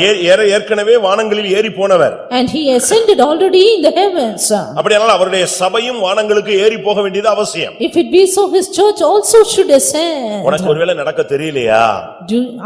A: ஏற்கனவே வானங்களில் ஏறி போனவர்.
B: And he ascended already in the heavens.
A: அப்படியானால் அவருடைய சபையும் வானங்களுக்கு ஏறி போக வேண்டியது அவசியம்.
B: If it be so, his church also should ascend.
A: உனக்கு ஒருவேளை நடக்க தெரியலையா?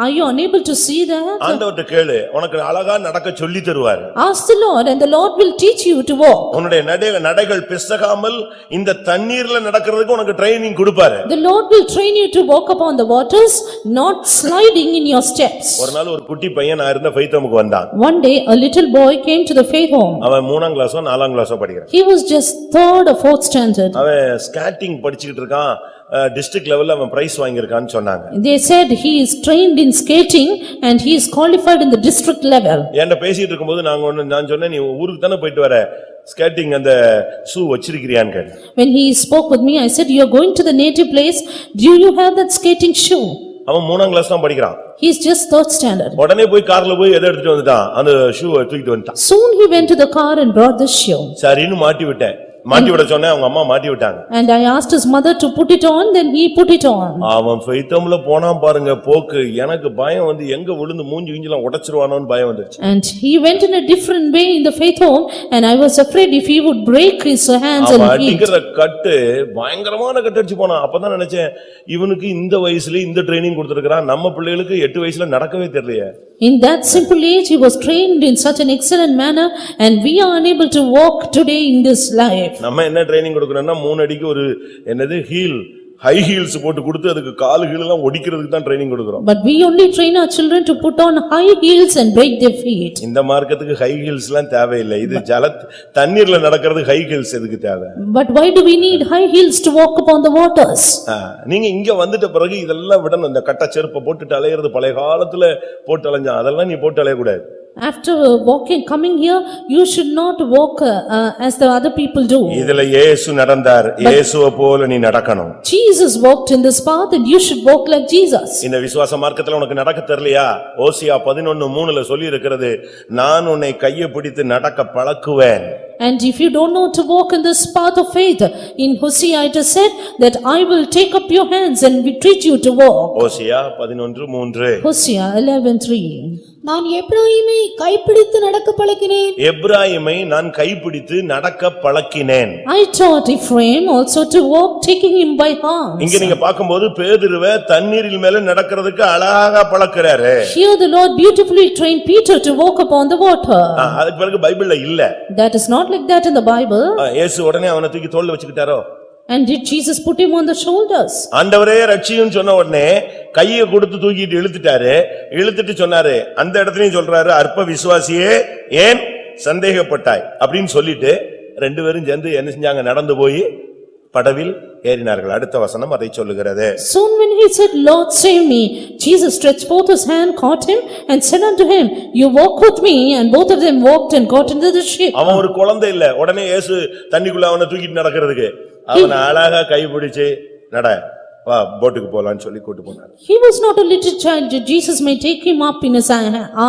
B: Are you unable to see that?
A: ஆண்டவர்ட்ட கேளு, உனக்கு அழகா நடக்க சொல்லி தருவார்.
B: Ask the Lord and the Lord will teach you to walk.
A: உன்னுடைய நடைகள் பிசகாமல் இந்த தண்ணீர்ல நடக்கிறதுக்கு உனக்கு ட்ரைனிங் கொடுப்பாரு.
B: The Lord will train you to walk upon the waters, not sliding in your steps.
A: ஒரு நாள் ஒரு குட்டி பையன் நான் இருந்த ஃபெய்த்தமுக்கு வந்தான்.
B: One day a little boy came to the faith home.
A: அவன் 3ஆம் கிளாஸோ 4ஆம் கிளாஸோ படிக்கிறான்.
B: He was just third or fourth standard.
A: அவன் ஸ்கேட்டிங் படிச்சிட்டு இருக்கான். டிஸ்ட்ரிக்ட் லெவல்ல அவன் பிரைஸ் வாங்கியிருக்கான்னு சொன்னாங்க.
B: They said he is trained in skating and he is qualified in the district level.
A: என்கிட்ட பேசிட்டு இருக்கும்போது நான் சொன்னேன், நீ ஊருக்கு தானே போயிட்டு வர, ஸ்கேட்டிங் அந்த ஷூ வச்சிருக்கிறியான்னு கேட்டேன்.
B: When he spoke with me, I said, you are going to the native place, do you have that skating shoe?
A: அவன் 3ஆம் கிளாஸ் தான் படிக்கிறான்.
B: He is just third standard.
A: உடனே போய் கார்ல போய் எதை எடுத்துட்டு வந்துட்டான், அந்த ஷூவை தூக்கிட்டு வந்துட்டான்.
B: Soon he went to the car and brought the shoe.
A: சரின்னு மாட்டி விட்டேன். மாட்டி விட சொன்னேன், அவங்க அம்மா மாட்டி விட்டாங்க.
B: And I asked his mother to put it on, then he put it on.
A: அவன் ஃபெய்த்தம்ல போனான் பாருங்க போக்கு, எனக்கு பயம் வந்து எங்க விழுந்து மூஞ்சி கிஞ்சிலாம் உடைச்சிருவானோன்னு பயம் வந்துச்சு.
B: And he went in a different way in the faith home and I was afraid if he would break his hands and
A: அவன்
B: feet.
A: அடிக்கிற கட்டு பயங்கரமான கட்டு அடிச்சு போனான். அப்பதான் நினைச்சேன், இவனுக்கு இந்த வயசுல இந்த ட்ரைனிங் கொடுத்திருக்கான், நம்ம பிள்ளைகளுக்கு 8 வயசுல நடக்கவே தெரியலையே.
B: In that simple age, he was trained in such an excellent manner and we are unable to walk today in this life.
A: நம்ம என்ன ட்ரைனிங் கொடுக்கறோம்னா 3 அடிக்கு ஒரு என்னது ஹீல் ஹை ஹீல்ஸ் போட்டு கொடுத்து அதுக்கு கால் ஹீல் எல்லாம் ஒடிக்கிறதுக்கு தான் ட்ரைனிங் கொடுக்கறோம்.
B: But we only train our children to put on high heels and break their feet.
A: இந்த மார்க்கத்துக்கு ஹை ஹீல்ஸ் எல்லாம் தேவையில்லை. இது தண்ணீர்ல நடக்கிறது ஹை ஹீல்ஸ் எதுக்கு தேவை?
B: But why do we need high heels to walk upon the waters?
A: நீங்க இங்க வந்துட்ட பிறகு இதெல்லாம் விடணும். இந்த கட்ட செருப்பை போட்டுட்டு அலையிறது பழைய காலத்துல போட்டு அலைஞ்சான், அதெல்லாம் நீ போட்டு அலைய கூடாது.
B: After walking, coming here, you should not walk as the other people do.
A: இதுல இயேசு நடந்தார், இயேசுவை போல நீ நடக்கணும்.
B: Jesus walked in this path and you should walk like Jesus.
A: இந்த விசுவாச மார்க்கத்துல உனக்கு நடக்க தெரியலையா? ஓசியா 11:3 சொல்லி இருக்கிறது, நான் உன்னை கையை பிடித்து நடக்க பழக்குவேன்.
B: And if you don't know to walk in this path of faith, in Hosea it is said that I will take up your hands and will teach you to walk.
A: Hosea 11:3.
B: Hosea 11:3.
C: நான் எப்பிராயீமை கைப்பிடித்து நடக்க பழக்கினேன்.
A: எப்பிராயீமை நான் கைப்பிடித்து நடக்க பழக்கினேன்.
B: I taught Ephraim also to walk, taking him by arms.
A: இங்க நீங்க பாக்கும்போது பேதுருவை தண்ணீரில் மேல நடக்கிறதுக்கு அழகா பழக்குறாரு.
B: Here the Lord beautifully trained Peter to walk upon the water.
A: அதுக்கு பிறகு பைபிள்ல இல்ல.
B: That is not like that in the Bible.
A: இயேசு உடனே அவனை தூக்கி தோள்ல வச்சுக்கிட்டாரோ?
B: And did Jesus put him on the shoulders?
A: ஆண்டவரே ரட்சியும் சொன்ன உடனே கையை கொடுத்து தூக்கிட்டு இழுத்துட்டாரு. இழுத்துட்டு சொன்னாரு, அந்த இடத்துலயும் சொல்றாரு, அற்ப விசுவாசியே ஏன் சந்தேகப்பட்டாய் அப்படின்னு சொல்லிட்டு ரெண்டு பேரும் சேர்ந்து என்ன செஞ்சாங்க, நடந்து போய் படவில் ஏறினார்கள். அடுத்த வசனம் அதை சொல்லுகிறது.
B: Soon when he said, Lord save me, Jesus stretched forth his hand, caught him and said unto him, you walk with me. And both of them walked and got into the ship.
A: அவன் ஒரு குழந்தை இல்ல, உடனே இயேசு தண்ணிக்குள்ள அவனை தூக்கிட்டு நடக்கிறதுக்கு அவனை அழகா கைப்பிடிச்சு நட வா போட்டுக்கு போலான்னு சொல்லி கூட்டு போனார்.
B: He was not a little child. Jesus may take him up in his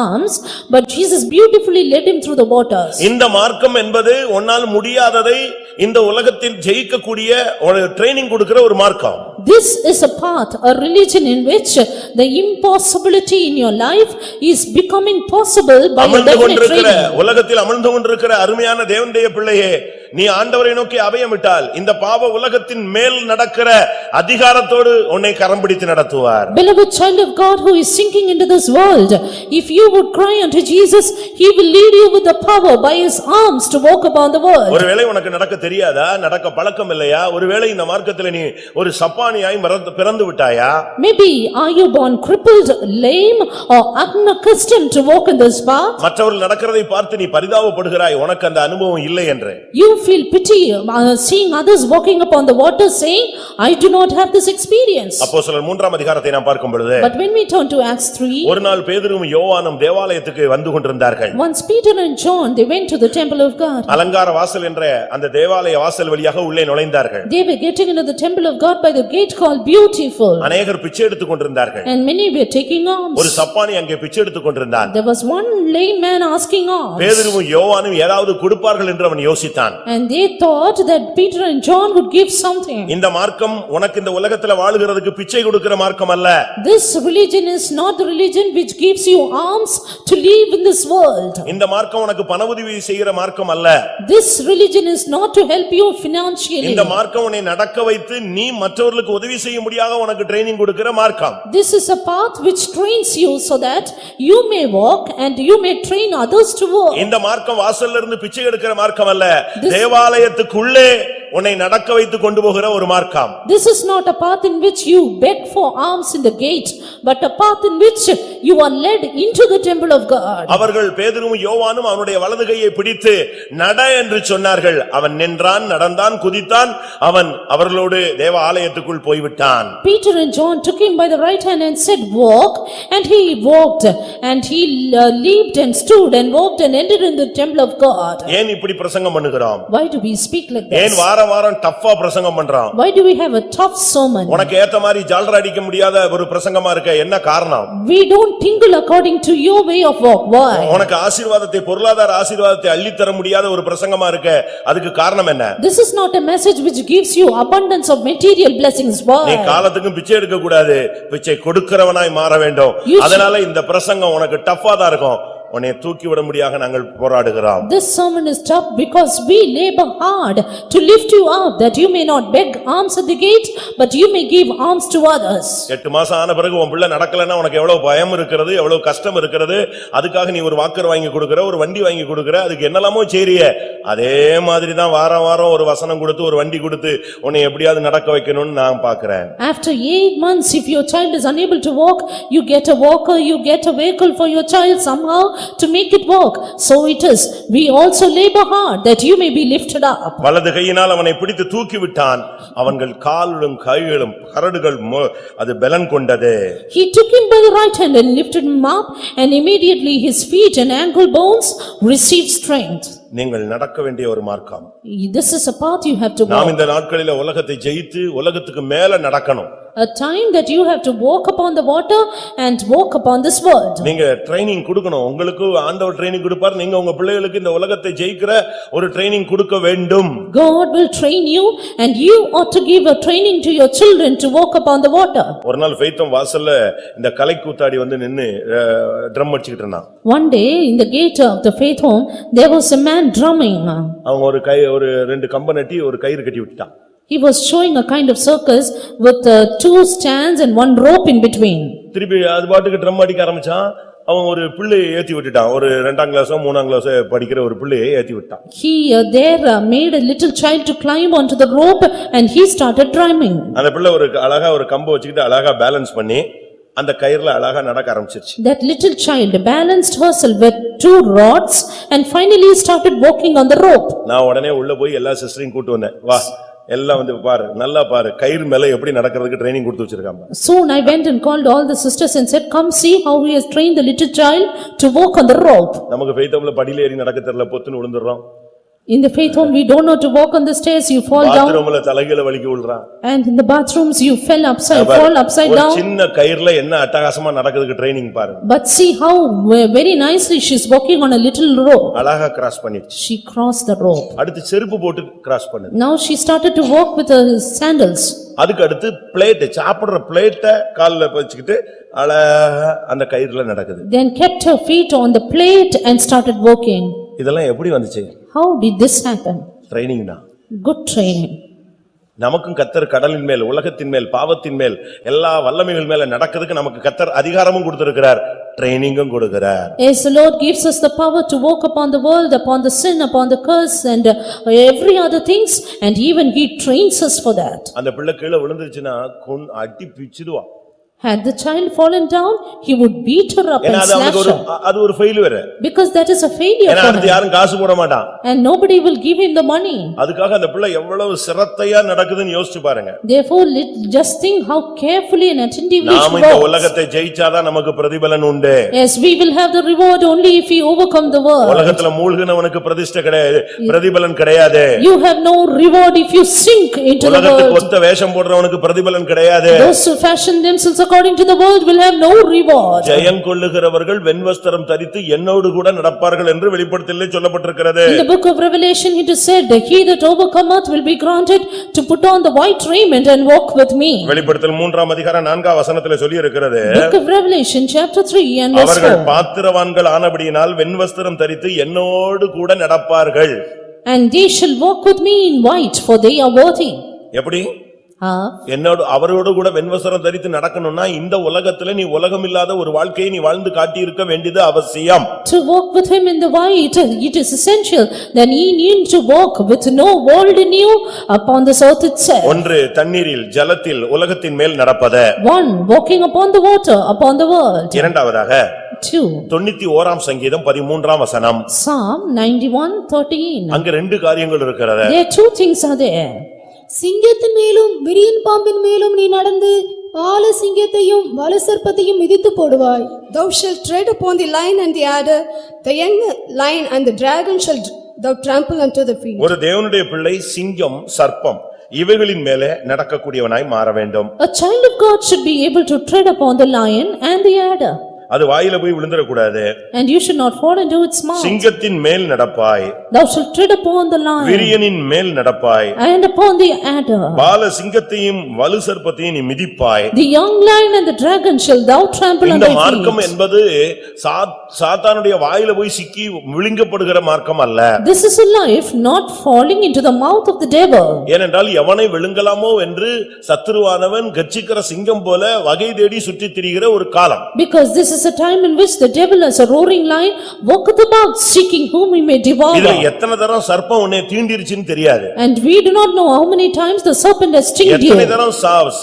B: arms, but Jesus beautifully led him through the waters.
A: இந்த மார்க்கம் என்பது உன்னால் முடியாததை இந்த உலகத்தில் ஜெயிக்கக்கூடிய ஒரு ட்ரெய்னிங் கொடுக்கிற ஒரு மார்க்கம்.
B: This is a path, a religion in which the impossibility in your life is becoming possible by a definite training.
A: உலகத்தில் அமர்ந்து கொண்டிருக்கிற அருமையான தேவனுடைய பிள்ளையே, நீ ஆண்டவரை நோக்கி அபயமிட்டால் இந்த பாவ உலகத்தின் மேல் நடக்கிற அதிகாரத்தோடு உன்னை கரம் பிடித்து நடத்துவார்.
B: Beloved child of God who is sinking into this world, if you would cry unto Jesus, he will lead you with the power by his arms to walk upon the world.
A: ஒருவேளை உனக்கு நடக்க தெரியாதா, நடக்க பழக்கம் இல்லையா, ஒருவேளை இந்த மார்க்கத்தில் நீ ஒரு சப்பானியாய் பிறந்து விட்டாயா?
B: Maybe are you born crippled, lame or unaccustomed to walk in this path?
A: மற்றவர்கள் நடக்கிறதை பார்த்து நீ பரிதாபப்படுகிறாய், உனக்கு அந்த அனுபவம் இல்லை என்று.
B: You feel pity seeing others walking upon the water, saying, I do not have this experience.
A: அப்போஸ்தலர் 3ஆம் அதிகாரத்தை நாம் பார்க்கும் பொழுது,
B: But when we turn to Acts 3,
A: ஒரு நாள் பேதுருவும் யோவானும் தேவாலயத்துக்கு வந்து கொண்டிருந்தார்கள்.
B: once Peter and John, they went to the temple of God.
A: அலங்கார வாசல் என்ற அந்த தேவாலய வாசல் வழியாக உள்ளே நுழைந்தார்கள்.
B: They were getting into the temple of God by the gate called Beautiful.
A: அநேகர் பிச்சை எடுத்துக் கொண்டிருந்தார்கள்.
B: And many were taking alms.
A: ஒரு சப்பானி அங்கே பிச்சை எடுத்துக் கொண்டிருந்தான்.
B: There was one lame man asking alms.
A: பேதுருவும் யோவானும் ஏதாவது கொடுப்பார்கள் என்று அவன் யோசித்தான்.
B: And they thought that Peter and John would give something.
A: இந்த மார்க்கம் உனக்கு இந்த உலகத்துல வாழுகிறதுக்கு பிச்சை கொடுக்கிற மார்க்கம் அல்ல.
B: This religion is not the religion which gives you alms to live in this world.
A: இந்த மார்க்கம் உனக்கு பண உதவி செய்கிற மார்க்கம் அல்ல.
B: This religion is not to help you financially.
A: இந்த மார்க்கம் உன்னை நடக்க வைத்து நீ மற்றவர்களுக்கு உதவி செய்ய முடியாத உனக்கு ட்ரெய்னிங் கொடுக்கிற மார்க்கம்.
B: This is a path which trains you so that you may walk and you may train others to walk.
A: இந்த மார்க்கம் வாசல்ல இருந்து பிச்சை எடுக்கிற மார்க்கம் அல்ல. தேவாலயத்துக்குள்ளே உன்னை நடக்க வைத்து கொண்டு போகிற ஒரு மார்க்கம்.
B: This is not a path in which you beg for alms in the gate, but a path in which you are led into the temple of God.
A: அவர்கள் பேதுருவும் யோவானும் அவனுடைய வலது கையை பிடித்து நட என்று சொன்னார்கள். அவன் நின்றான், நடந்தான், குதித்தான். அவன் அவர்களோடு தேவ ஆலயத்துக்குள் போய்விட்டான்.
B: Peter and John took him by the right hand and said, walk, and he walked, and he leaped and stood and walked and entered in the temple of God.
A: ஏன் இப்படி பிரசங்கம் பண்ணுகிறோம்?
B: Why do we speak like this?
A: ஏன் வாரம் டஃப்பா பிரசங்கம் பண்றோம்?
B: Why do we have a tough sermon?
A: உனக்கு ஏத்த மாதிரி ஜால்ரா அடிக்க முடியாத ஒரு பிரசங்கமா இருக்க என்ன காரணம்?
B: We don't tingle according to your way of walk. Why?
A: உனக்கு ஆசீர்வாதத்தை, பொருளாதார ஆசீர்வாதத்தை அள்ளி தர முடியாத ஒரு பிரசங்கமா இருக்க அதுக்கு காரணம் என்ன?
B: This is not a message which gives you abundance of material blessings. Why?
A: நீ காலத்துக்கும் பிச்சை எடுக்க கூடாது, பிச்சை கொடுக்கிறவனாய் மாற வேண்டும். அதனால இந்த பிரசங்கம் உனக்கு டஃப்பா தான் இருக்கும். உன்னை தூக்கி விட முடியாக நாங்கள் போராடுகிறோம்.
B: This sermon is tough because we labor hard to lift you up, that you may not beg alms at the gate, but you may give alms to others.
A: 8 மாசம் ஆன பிறகு உன் பிள்ளை நடக்கலன்னா உனக்கு எவ்வளவு பயம் இருக்கிறது, எவ்வளவு கஷ்டம் இருக்கிறது. அதுக்காக நீ ஒரு வாக்கர் வாங்கி கொடுக்கிற, ஒரு வண்டி வாங்கி கொடுக்கிற, அதுக்கு என்னெல்லாமோ செய்றியே. அதே மாதிரி தான் வாரம் வாரம் ஒரு வசனம் கொடுத்து ஒரு வண்டி கொடுத்து உன்னை எப்படியாவது நடக்க வைக்கணும்னு நான் பார்க்கிறேன்.
B: After 8 months, if your child is unable to walk, you get a walker, you get a vehicle for your child somehow, to make it walk. So it is, we also labor hard that you may be lifted up.
A: வலது கையினால் அவனை பிடித்து தூக்கி விட்டான். அவன்கள் கால்களும் கைகளும் கரடுகள் அது பலன் கொண்டது.
B: He took him by the right hand and lifted him up, and immediately his feet and ankle bones received strength.
A: நீங்கள் நடக்க வேண்டிய ஒரு மார்க்கம்.
B: This is a path you have to
A: நாம்
B: walk.
A: இந்த நாட்களிலே உலகத்தை ஜெயித்து உலகத்துக்கு மேல நடக்கணும்.
B: A time that you have to walk upon the water and walk upon this world.
A: நீங்க ட்ரைனிங் கொடுக்கணும். உங்களுக்கு ஆண்டவர் ட்ரைனிங் கொடுப்பார். நீங்க உங்க பிள்ளைகளுக்கு இந்த உலகத்தை ஜெயிக்கிற ஒரு ட்ரைனிங் கொடுக்க வேண்டும்.
B: God will train you and you ought to give a training to your children to walk upon the water.
A: ஒரு நாள் ஃபெய்த்தம் வாசல்ல இந்த கலை கூத்தாடி வந்து நின்னு ட்ரம் அடிச்சிட்டு இருந்தான்.
B: One day in the gate of the faith home there was a man drumming.
A: அவங்க ஒரு ரெண்டு கம்பை நட்டி ஒரு கயிறு கட்டி விட்டான்.
B: He was showing a kind of circus with two stands and one rope in between.
A: திருப்பி அது பாட்டுக்கு ட்ரம் அடிக்க ஆரம்பிச்சான். அவன் ஒரு பிள்ளையை ஏத்தி விட்டுட்டான். ஒரு 2ஆம் கிளாஸோ 3ஆம் கிளாஸோ படிக்கிற ஒரு பிள்ளையை ஏத்தி விட்டான்.
B: He made a little child to climb onto the rope and he started drumming.
A: அந்த பிள்ளை ஒரு அழகா ஒரு கம்பை வச்சுக்கிட்டு அழகா பேலன்ஸ் பண்ணி அந்த கயிறுல அழகா நடக்க ஆரம்பிச்சிருச்சு.
B: That little child balanced herself with two rods and finally started walking on the rope.
A: நான் உடனே உள்ள போய் எல்லா சிஸ்டரையும் கூட்டி வந்தேன். வா எல்லாம் வந்து பாரு, நல்லா பாரு, கயிறு மேல எப்படி நடக்கிறதுக்கு ட்ரைனிங் கொடுத்து வச்சிருக்காங்க.
B: Soon I went and called all the sisters and said, "Come see how he has trained the little child to walk on the rope."
A: நமக்கு ஃபெய்த்தம்ல படியில ஏறி நடக்க தெரியல, பொத்துன்னு விழுந்துறோம்.
B: In the faith home, we don't know to walk on the stairs, you fall down.
A: பாத்ரூம்ல தலைகீழ வலிக்கி விழுறான்.
B: And in the bathrooms, you fall upside
A: ஒரு
B: down.
A: சின்ன கயிறுல என்ன அட்டகாசமா நடக்கிறதுக்கு ட்ரைனிங் பாருங்க.
B: But see how very nicely she is walking on a little rope.
A: அழகா cross பண்ணிடுச்சு.
B: She crossed the rope.
A: அடுத்து செருப்பு போட்டு கிராஸ் பண்ணுது.
B: Now she started to walk with her sandals.
A: அதுக்கு அடுத்து பிளேட், சாப்பிடுற பிளேட்டை கால்ல வச்சுக்கிட்டு அழகா அந்த கயிறுல நடக்குது.
B: Then kept her feet on the plate and started walking.
A: இதெல்லாம் எப்படி வந்துச்சு?
B: How did this happen?
A: Training தான்.
B: Good training.
A: நமக்கும் கர்த்தர் கடலின் மேல், உலகத்தின் மேல், பாவத்தின் மேல், எல்லா வல்லமைகள் மேல நடக்கிறதுக்கு நமக்கு கர்த்தர் அதிகாரமும் கொடுத்திருக்கிறார், ட்ரைனிங்கும் கொடுக்கிறார்.
B: Yes, the Lord gives us the power to walk upon the world, upon the sin, upon the curse and every other things, and even he trains us for that.
A: அந்த பிள்ளை கீழே விழுந்துருச்சுன்னா அடி பிச்சிடுவா.
B: Had the child fallen down, he would beat her up and slash her.
A: அது ஒரு failure.
B: Because that is a failure
A: ஏன்னா
B: for
A: அடுத்து
B: him.
A: யாரும் காசு போட மாட்டான்.
B: And nobody will give him the money.
A: அதுக்காக அந்த பிள்ளை எவ்வளவு சிரத்தையா நடக்குதுன்னு யோசிச்சு பாருங்க.
B: Therefore, just think how carefully and attentively
A: நாம
B: she
A: இந்த
B: walks.
A: உலகத்தை ஜெயிச்சாதான் நமக்கு பிரதிபலன் உண்டு.
B: Yes, we will have the reward only if we overcome the world.
A: உலகத்துல மூழ்கினவனுக்கு பிரதிஷ்டை கிடையாது, பிரதிபலன் கிடையாது.
B: You have no reward if you sink into the
A: உலகத்துக்கு
B: world.
A: ஒத்த வேஷம் போடுறவனுக்கு பிரதிபலன் கிடையாது.
B: Those who fashion themselves according to the world will have no reward.
A: ஜெயம் கொள்ளுகிறவர்கள் வெண்வஸ்திரம் தரித்து என்னோடு கூட நடப்பார்கள் என்று வெளிப்படுத்தலிலே சொல்லப்பட்டிருக்கிறது.
B: In the book of Revelation it is said, "He that overcometh will be granted to put on the white raiment and walk with me."
A: வெளிப்படுத்தல் 3ஆம் அதிகாரம் 4ஆம் வசனத்திலே சொல்லி இருக்கிறது.
B: Book of Revelation chapter 3 and verse 4.
A: அவர்கள் பாத்திரவான்கள் ஆனபடியினால் வெண்வஸ்திரம் தரித்து என்னோடு கூட நடப்பார்கள்.
B: And they shall walk with me in white, for they are worthy.
A: எப்படி? என்னோடு அவரோடு கூட வெண்வஸ்திரம் தரித்து நடக்கணும்னா இந்த உலகத்துல நீ உலகமில்லாத ஒரு வாழ்க்கையை நீ வாழ்ந்து காட்டி இருக்க வேண்டியது அவசியம்.
B: To walk with him in the white, it is essential that ye need to walk with no world in you upon this earth itself.
A: ஒன்று தண்ணீரில் ஜலத்தில் உலகத்தின் மேல் நடப்பது.
B: One, walking upon the water upon the world.
A: இரண்டாவதாக
B: 2,
A: 91ஆம் சங்கீதம் 13ஆம் வசனம்.
B: Psalm 91:13.
A: அங்க ரெண்டு காரியங்கள் இருக்கிறது.
B: There two things are there.
C: சிங்கத்தின் மேலும் விரியன் பாம்பின் மேலும் நீ நடந்து பால சிங்கத்தையும் வலுசர்ப்பத்தையும் மிதித்து போடுவாய்.
D: Thou shalt tread upon the lion and the adder, the young lion and the dragon shall thou trample unto the feet.
A: ஒரு தேவனுடைய பிள்ளை சிங்கம், சர்ப்பம் இவைகளின் மேலே நடக்கக்கூடியவனாய் மாற வேண்டும்.
B: A child of God should be able to tread upon the lion and the adder.
A: அது வாயில போய் விழுந்துற கூடாது.
B: And you should not fall into its mouth.
A: சிங்கத்தின் மேல் நடப்பாய்.
B: Thou shalt tread upon the lion.
A: விரியனின் மேல் நடப்பாய்.
B: And upon the adder.
A: பால சிங்கத்தையும் வலு சர்ப்பத்தையும் நீ மிதிப்பாய்.
B: The young lion and the dragon shall thou trample under
A: இந்த
B: thy
A: மார்க்கம்
B: feet.
A: என்பது சாத்தானுடைய வாயில போய் சிக்கி விழுங்கப்படுகிற மார்க்கம் அல்ல.
B: This is a life not falling into the mouth of the devil.
A: ஏனென்றால் எவனை விழுங்கலாமோ என்று சத்துருவானவன் கர்ச்சிக்கிற சிங்கம் போல வகை தேடி சுற்றித் திரிகிற ஒரு காலம்.
B: Because this is is a time in which the devil as a roaring lion walketh about seeking whom he may devour.
A: இதுல எத்தனை தரம் சர்ப்பம் உன்னை தீண்டிருச்சுன்னு தெரியாது.
B: And we do not know how many times the serpent has stinged you.
A: எத்தனை தரம்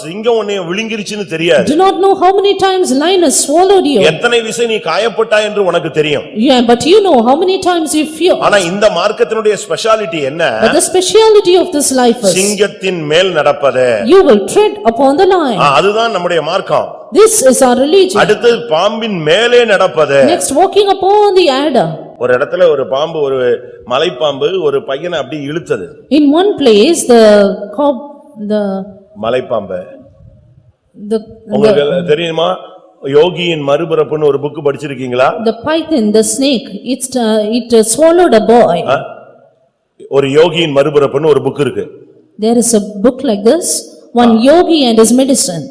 A: சிங்கம் உன்னை விழுங்கிருச்சுன்னு தெரியாது.
B: Do not know how many times lion has swallowed you.
A: எத்தனை விசை நீ காயப்பட்டாய் என்று உனக்கு தெரியும்.
B: Yeah, but you know how many times you fear.
A: ஆனா இந்த மார்க்கத்தினுடைய ஸ்பெஷாலிட்டி என்ன?
B: But the speciality of this life is
A: சிங்கத்தின் மேல் நடப்பது.
B: you will tread upon the lion.
A: அதுதான் நம்முடைய மார்க்கம்.
B: This is our religion.
A: அடுத்து பாம்பின் மேலே நடப்பது.
B: Next, walking upon the adder.
A: ஒரு இடத்துல ஒரு பாம்பு, ஒரு மலைப்பாம்பு ஒரு பையனை அப்படி இழுத்தது.
B: In one place the
A: மலைப்பாம்பு
B: the
A: உங்களுக்கு தெரியுமா? யோகியின் மறுபிறப்புன்னு ஒரு புக் படிச்சிருக்கீங்களா?
B: the python, the snake, it swallowed a boy.
A: ஒரு யோகியின் மறுபிறப்புன்னு ஒரு புக் இருக்கு.
B: There is a book like this, one yogi and his medicine.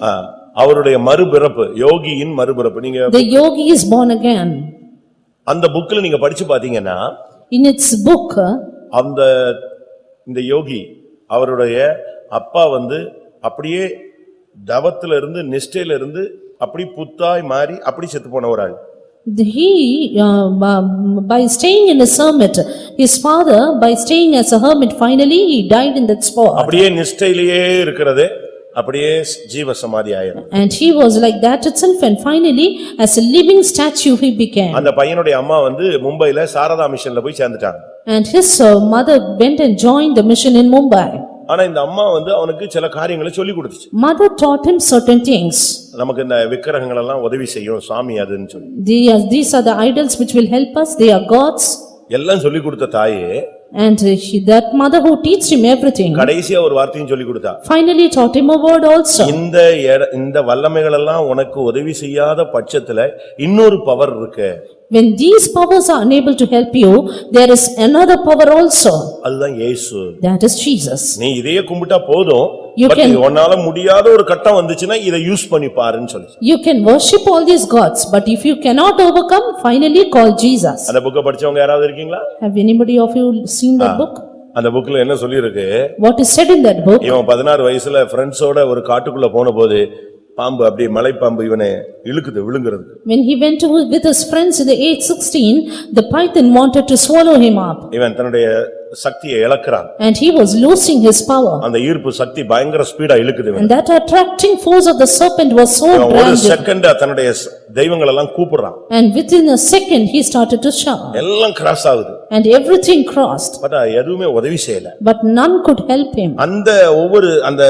A: அவருடைய மறுபிறப்பு, யோகியின் மறுபிறப்பு. நீங்க
B: The yogi is born again.
A: அந்த புக்ல நீங்க படிச்சு பாத்தீங்கன்னா
B: in its book
A: அந்த இந்த யோகி அவருடைய அப்பா அப்படியே தவத்துல இருந்து நிஷ்டையில இருந்து அப்படி புத்தாய் மாறி அப்படி செத்து போன ஒரு ஆள்.
B: He by staying in a hermit, his father by staying as a hermit, finally he died in that spot.
A: அப்படியே நிஷ்டையிலேயே இருக்கிறது அப்படியே ஜீவ சமாதி ஆயிடும்.
B: And he was like that itself, and finally as a living statue he became.
A: அந்த பையனுடைய அம்மா மும்பைல சாரதா மிஷன்ல போய் சேர்ந்துட்டாங்க.
B: And his mother went and joined the mission in Mumbai.
A: ஆனா இந்த அம்மா அவனுக்கு சில காரியங்களை சொல்லி கொடுத்துச்சு.
B: Mother taught him certain things.
A: நமக்கு இந்த விக்கிரகங்கள் எல்லாம் உதவி செய்யும் சாமி அதுன்னு சொல்லி.
B: These are the idols which will help us, they are gods.
A: எல்லாம் சொல்லி கொடுத்த தாயே
B: And that mother who teach him everything.
A: கடைசியா ஒரு வார்த்தையும் சொல்லி கொடுத்தா.
B: Finally taught him a word also.
A: இந்த வல்லமைகள் எல்லாம் உனக்கு உதவி செய்யாத பட்சத்துல இன்னொரு பவர் இருக்கு.
B: When these powers are unable to help you, there is another power also.
A: அதுதான் இயேசு.
B: That is Jesus.
A: நீ இதையே கும்பிட்டா போதும். உன்னால முடியாத ஒரு கட்டம் வந்துச்சுன்னா இதை யூஸ் பண்ணி பாருன்னு சொல்லி.
B: You can worship all these gods, but if you cannot overcome, finally call Jesus.
A: அந்த புக்க படிச்சவங்க யாராவது இருக்கீங்களா?
B: Have anybody of you seen that book?
A: அந்த புக்ல என்ன சொல்லி இருக்கு?
B: What is said in that book?
A: இவன் 16 வயசுல ஃப்ரெண்ட்ஸோட ஒரு காட்டுக்குள்ள போனபோது பாம்பு அப்படியே மலைப்பாம்பு இவனை இழுக்குது விழுங்குறது.
B: When he went with his friends in the age 16, the python wanted to swallow him up.
A: இவன் தன்னுடைய சக்தியை இழக்கிறான்.
B: And he was losing his power.
A: அந்த ஈர்ப்பு சக்தி பயங்கர ஸ்பீடா இழுக்குது.
B: And that attracting force of the serpent was so
A: ஒரு
B: grand.
A: செகண்ட்ல தன்னுடைய தெய்வங்கள் எல்லாம் கூப்பிடுறான்.
B: And within a second he started to shout.
A: எல்லாம் கிராஸ் ஆகுது.
B: And everything crossed.
A: பட் எதுவுமே உதவி செய்யல.
B: But none could help him.
A: அந்த அந்த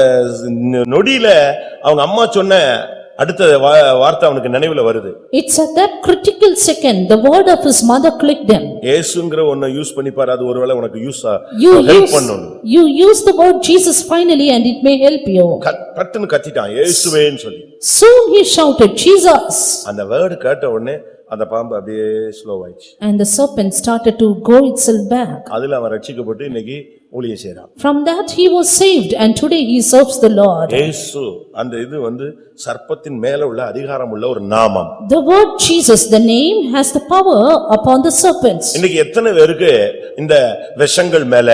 A: நொடியில அவங்க அம்மா சொன்ன அடுத்த வார்த்தை அவனுக்கு நினைவுல வருது.
B: It's at that critical second the word of his mother clicked him.
A: இயேசுங்கற ஒண்ண யூஸ் பண்ணி பாரு, அது ஒருவேளை உனக்கு ஹெல்ப் பண்ணும்.
B: You use the word Jesus finally and it may help you.
A: பட்டுன்னு கத்திட்டான் இயேசுவேன்னு சொல்லி.
B: Soon he shouted Jesus.
A: அந்த வேர்ட் கேட்ட உடனே அந்த பாம்பு அப்படியே ஸ்லோ ஆயிடுச்சு.
B: And the serpent started to go itself back.
A: அதுல அவன் ரட்சிக்கப்பட்டு இன்னைக்கு ஊழியம் செய்றான்.
B: From that he was saved and today he serves the Lord.
A: இயேசு அந்த இது சர்ப்பத்தின் மேல உள்ள அதிகாரம் உள்ள ஒரு நாமம்.
B: The word Jesus, the name, has the power upon the serpents.
A: இன்னைக்கு எத்தனை பேருக்கு இந்த விஷங்கள் மேல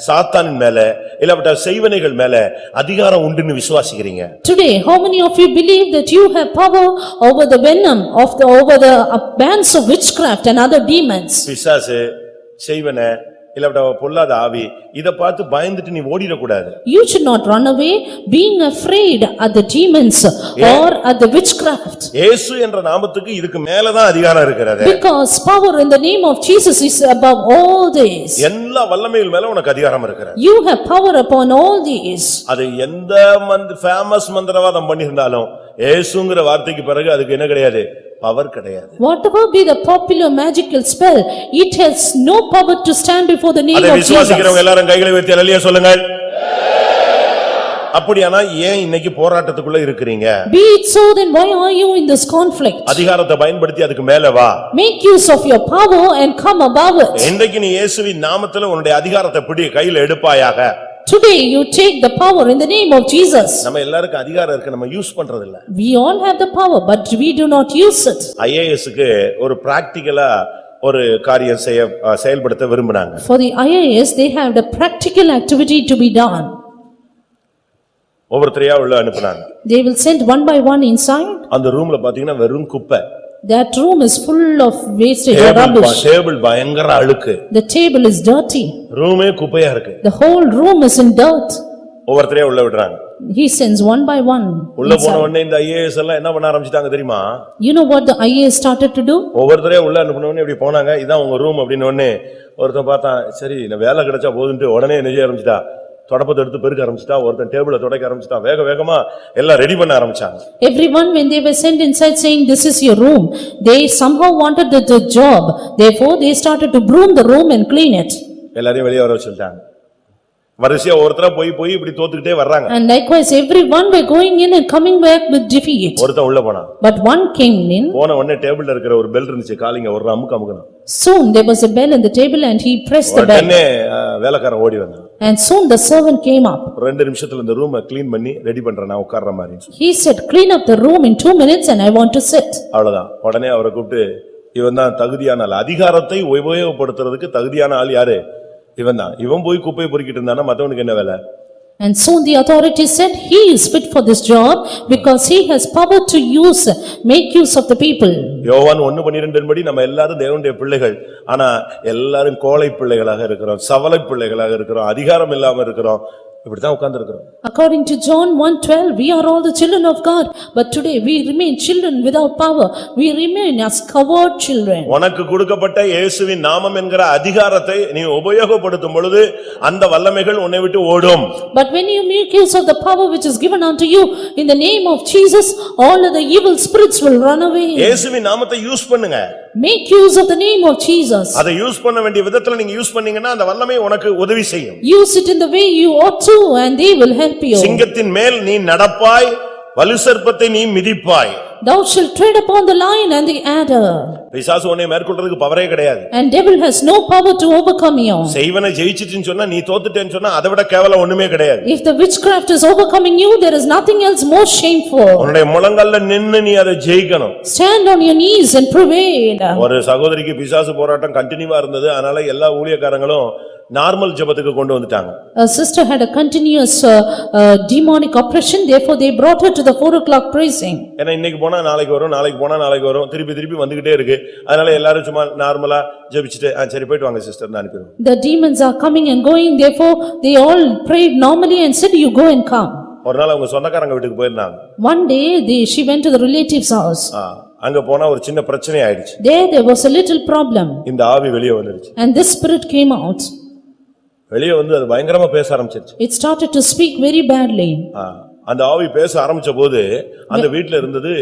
A: சாத்தானின் மேல இல்லப்பட்ட செய்வனைகள் மேல அதிகாரம் உண்டுன்னு விசுவாசிக்கிறீங்க?
B: Today how many of you believe that you have power over the venom of over the bands of witchcraft and other demons?
A: பிசாசு செய்வனை இல்லப்பட்ட பொல்லாத ஆவி இத பார்த்து பயந்துட்டு நீ ஓடிர கூடாது.
B: You should not run away being afraid at the demons or at the witchcraft.
A: இயேசு என்ற நாமத்துக்கு இதுக்கு மேல தான் அதிகாரம் இருக்கிறது.
B: Because power in the name of Jesus is above all this.
A: எல்லா வல்லமைகள் மேல உனக்கு அதிகாரம் இருக்கிறது.
B: You have power upon all these.
A: அது எந்த ஃபேமஸ் மந்திரவாதம் பண்ணிருந்தாலும் இயேசுங்கற வார்த்தைக்கு பிறகு அதுக்கு என்ன கிடையாது? பவர் கிடையாது.
B: Whatever be the popular magical spell, it has no power to stand before the name of Jesus.
A: அதை விசுவாசிக்கிறவங்க எல்லாரும் கைகளை உயர்த்தி அல்லேலூயா சொல்லுங்கள். அப்படியானா ஏன் இன்னைக்கு போராட்டத்துக்குள்ள இருக்கீங்க?
B: Be it so, then why are you in this conflict?
A: அதிகாரத்தை பயன்படுத்தி அதுக்கு மேல வா.
B: Make use of your power and come above it.
A: இன்றைக்கு நீ இயேசுவின் நாமத்திலே உன்னுடைய அதிகாரத்தை பிடி கையில் எடுப்பாயாக.
B: Today you take the power in the name of Jesus.
A: நம்ம எல்லாருக்கும் அதிகாரம் இருக்கு, நம்ம யூஸ் பண்றது இல்ல.
B: We all have the power but we do not use it.
A: ஐஏஎஸ்க்கு ஒரு பிராக்டிகலா ஒரு காரியம் செயல்படுத்த விரும்பினாங்க.
B: For the IAS they have the practical activity to be done.
A: ஒவ்வொருத்தரையா உள்ள அனுப்புனாங்க.
B: They will send one by one inside.
A: அந்த ரூம்ல பாத்தீங்கன்னா வெறும் குப்பை.
B: That room is full of wastage or rubbish.
A: Table பயங்கர அழுக்கு,
B: The table is dirty.
A: ரூமே குப்பையா இருக்கு.
B: The whole room is in dirt.
A: ஒவ்வொருத்தரையும் உள்ள விடுறாங்க.
B: He sends one by one.
A: உள்ள போன உடனே இந்த ஐஏஎஸ் எல்லாம் என்ன பண்ண ஆரம்பிச்சிட்டாங்க தெரியுமா?
B: You know what the IAS started to do?
A: ஒவ்வொருத்தரையும் உள்ள அனுப்புன உடனே இப்படி போனாங்க, இதான் உங்க ரூம் அப்படின்னு உடனே ஒருத்தன் பார்த்தான், சரி இந்த வேலை கிடைச்சா போதுன்ட்டு உடனே என்ன செய்ய ஆரம்பிச்சிட்டா, தொடப்பத்தை எடுத்து பெருக்க ஆரம்பிச்சிட்டா, ஒருத்தன் டேபிளை துடைக்க ஆரம்பிச்சிட்டான், வேக வேகமா எல்லாம் ரெடி பண்ண ஆரம்பிச்சாங்க.
B: Everyone when they were sent inside saying this is your room, they somehow wanted the job. Therefore they started to broom the room and clean it.
A: எல்லாரையும் வெளியே வர சொல்லிட்டாங்க. வரிசையா ஒருத்தரா போய் இப்படி தோத்துக்கிட்டே வர்றாங்க.
B: And likewise everyone were going in and coming back with defeat.
A: ஒருத்தன் உள்ள போனான்.
B: But one came in.
A: போன உடனே டேபிள்ல இருக்கிற ஒரு பெல் இருந்துச்சு, காலிங்க ஒரு அமுக்கு அமுக்குனான்.
B: Soon there was a bell in the table and he pressed the bell.
A: உடனே வேலைக்காரன் ஓடி வந்தான்.
B: And soon the servant came up.
A: 2 நிமிஷத்துல இந்த ரூமை க்ளீன் பண்ணி ரெடி பண்றேன், நான் உட்கார்ற மாதிரி.
B: He said, clean up the room in 2 minutes and I want to sit.
A: அவ்வளவுதான். உடனே அவரை கூப்பிட்டு, இவன் தான் தகுதியான ஆள், அதிகாரத்தை உபயோகப்படுத்துறதுக்கு தகுதியான ஆள் யாரு? இவன் தான். இவன் போய் குப்பையை பொறுக்கிட்டு இருந்தானா மத்தவனுக்கு என்ன வேலை?
B: And soon the authorities said, he is fit for this job because he has power to make use of the people.
A: யோவான் 1:12 படி நம்ம எல்லாரும் தேவனுடைய பிள்ளைகள், ஆனா எல்லாரும் கோழை பிள்ளைகளாக இருக்கிறோம், சவலை பிள்ளைகளாக இருக்கிறோம், அதிகாரம் இல்லாம இருக்கிறோம், இப்படித்தான் உட்கார்ந்து இருக்கிறோம்.
B: According to John 1:12, we are all the children of God, but today we remain children without power. We remain as coward children.
A: உனக்கு கொடுக்கப்பட்ட இயேசுவின் நாமம் என்கிற அதிகாரத்தை நீ உபயோகப்படுத்தும் பொழுது அந்த வல்லமைகள் உன்னை விட்டு ஓடும்.
B: But when you make use of the power which is given unto you in the name of Jesus, all of the evil spirits will run away.
A: இயேசுவின் நாமத்தை யூஸ் பண்ணுங்க.
B: Make use of the name of Jesus.
A: அதை use பண்ண வேண்டிய விதத்துல நீங்க use பண்ணீங்கன்னா அந்த வல்லமை உனக்கு உதவி செய்யும்.
B: Use it in the way you ought to and they will help you.
A: சிங்கத்தின் மேல் நீ நடப்பாய், வலுசர்ப்பத்தை நீ மிதிப்பாய்.
B: Thou shalt tread upon the lion and the adder.
A: பிசாசு உன்னை மேற்கொள்றதுக்கு பவரே கிடையாது.
B: And devil has no power to overcome you.
A: செய்வனை ஜெயிச்சிட்டுன்னு சொன்னா, நீ தோத்துட்டேன்னு சொன்னா அதை விட கேவலம் ஒண்ணுமே கிடையாது.
B: If the witchcraft is overcoming you, there is nothing else more shameful.
A: உன்னுடைய முழங்கால்ல நின்னு நீ அதை ஜெயிக்கணும்.
B: Stand on your knees and prevail.
A: ஒரு சகோதரிக்கு பிசாசு போராட்டம் கண்டினியூவா இருந்தது, அதனால எல்லா ஊழியக்காரங்களும் நார்மல் ஜெபத்துக்கு கொண்டு வந்துட்டாங்க.
B: A sister had a continuous demonic oppression, therefore they brought her to the 4 o'clock praising.
A: ஏன்னா இன்னைக்கு போனா நாளைக்கு வரும், நாளைக்கு போனா நாளைக்கு வரும், திருப்பி வந்துகிட்டே இருக்கு. அதனால எல்லாரும் சும்மா நார்மலா ஜெபிச்சுட்டு சரி போயிட்டு வாங்க sister அனுப்பிடுவோம்.
B: The demons are coming and going, therefore they all prayed normally and said, you go and come.
A: ஒரு நாள் அவங்க சொந்தக்காரங்க வீட்டுக்கு போயிருந்தாங்க.
B: One day she went to the relative's house.
A: அங்க போனா ஒரு சின்ன பிரச்சனை ஆயிடுச்சு.
B: There was a little problem.
A: இந்த ஆவி வெளியே வந்துருச்சு.
B: And this spirit came out.
A: வெளியே வந்து அது பயங்கரமா பேச ஆரம்பிச்சிருச்சு.
B: It started to speak very badly.
A: அந்த ஆவி பேச ஆரம்பிச்ச போது அந்த வீட்ல இருந்தது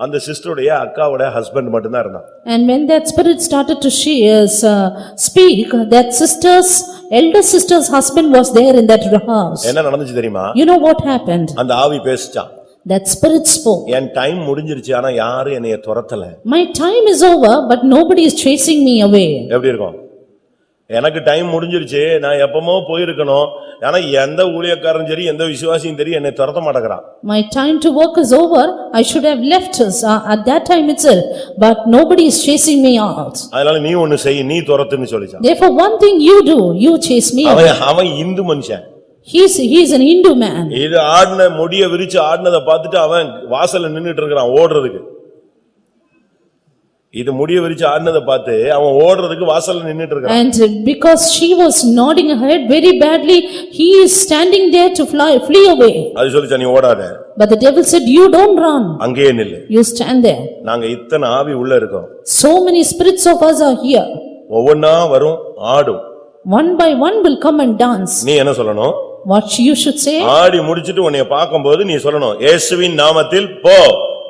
A: அந்த சிஸ்டருடைய அக்காவோட ஹஸ்பண்ட் மட்டும் தான் இருந்தான்.
B: And when that spirit started to speak, that elder sister's husband was there in that house.
A: என்ன நடந்துச்சு தெரியுமா?
B: You know what happened?
A: அந்த ஆவி பேசிச்சான்.
B: That spirit spoke.
A: N time முடிஞ்சிருச்சு, ஆனா யாரும் என்னைய துரத்தல.
B: My time is over, but nobody is chasing me away.
A: எப்படி இருக்கும்? எனக்கு டைம் முடிஞ்சிருச்சு, நான் எப்பமோ போயிருக்கணும், ஆனா எந்த ஊழியக்காரன் சரி எந்த விசுவாசியும் சரி என்னை துரத்த மாட்டேங்கிறான்.
B: My time to work is over, I should have left us at that time itself, but nobody is chasing me out.
A: அதனால நீ ஒன்னு செய், நீ துரத்துன்னு சொல்லிச்சான்.
B: Therefore one thing you do, you chase me away.
A: அவன் இந்து மனுஷன்.
B: He is an Hindu man.
A: இது ஆடின முடிய விரிச்சு ஆடினதை பார்த்துட்டு அவன் வாசல்ல நின்னுட்டு இருக்கிறான் ஓடுறதுக்கு. இது முடிய விரிச்சு ஆடினதை பார்த்து அவன் ஓடுறதுக்கு வாசல்ல நின்னுட்டு இருக்கான்.
B: And because she was nodding her head very badly, he is standing there to flee away.
A: அது சொல்லிச்சா நீ ஓடாத.
B: But the devil said, you don't run.
A: அங்கேயே நில்லு.
B: You stand there.
A: நாங்க இத்தனை ஆவி உள்ள இருக்கோம்.
B: So many spirits of us are here.
A: ஒவ்வொன்னா வரும், ஆடும்.
B: One by one will come and dance.
A: நீ என்ன சொல்லணும்?
B: What you should say?
A: ஆடி முடிச்சிட்டு உன்னை பாக்கும்போது நீ சொல்லணும், இயேசுவின் நாமத்தில் போ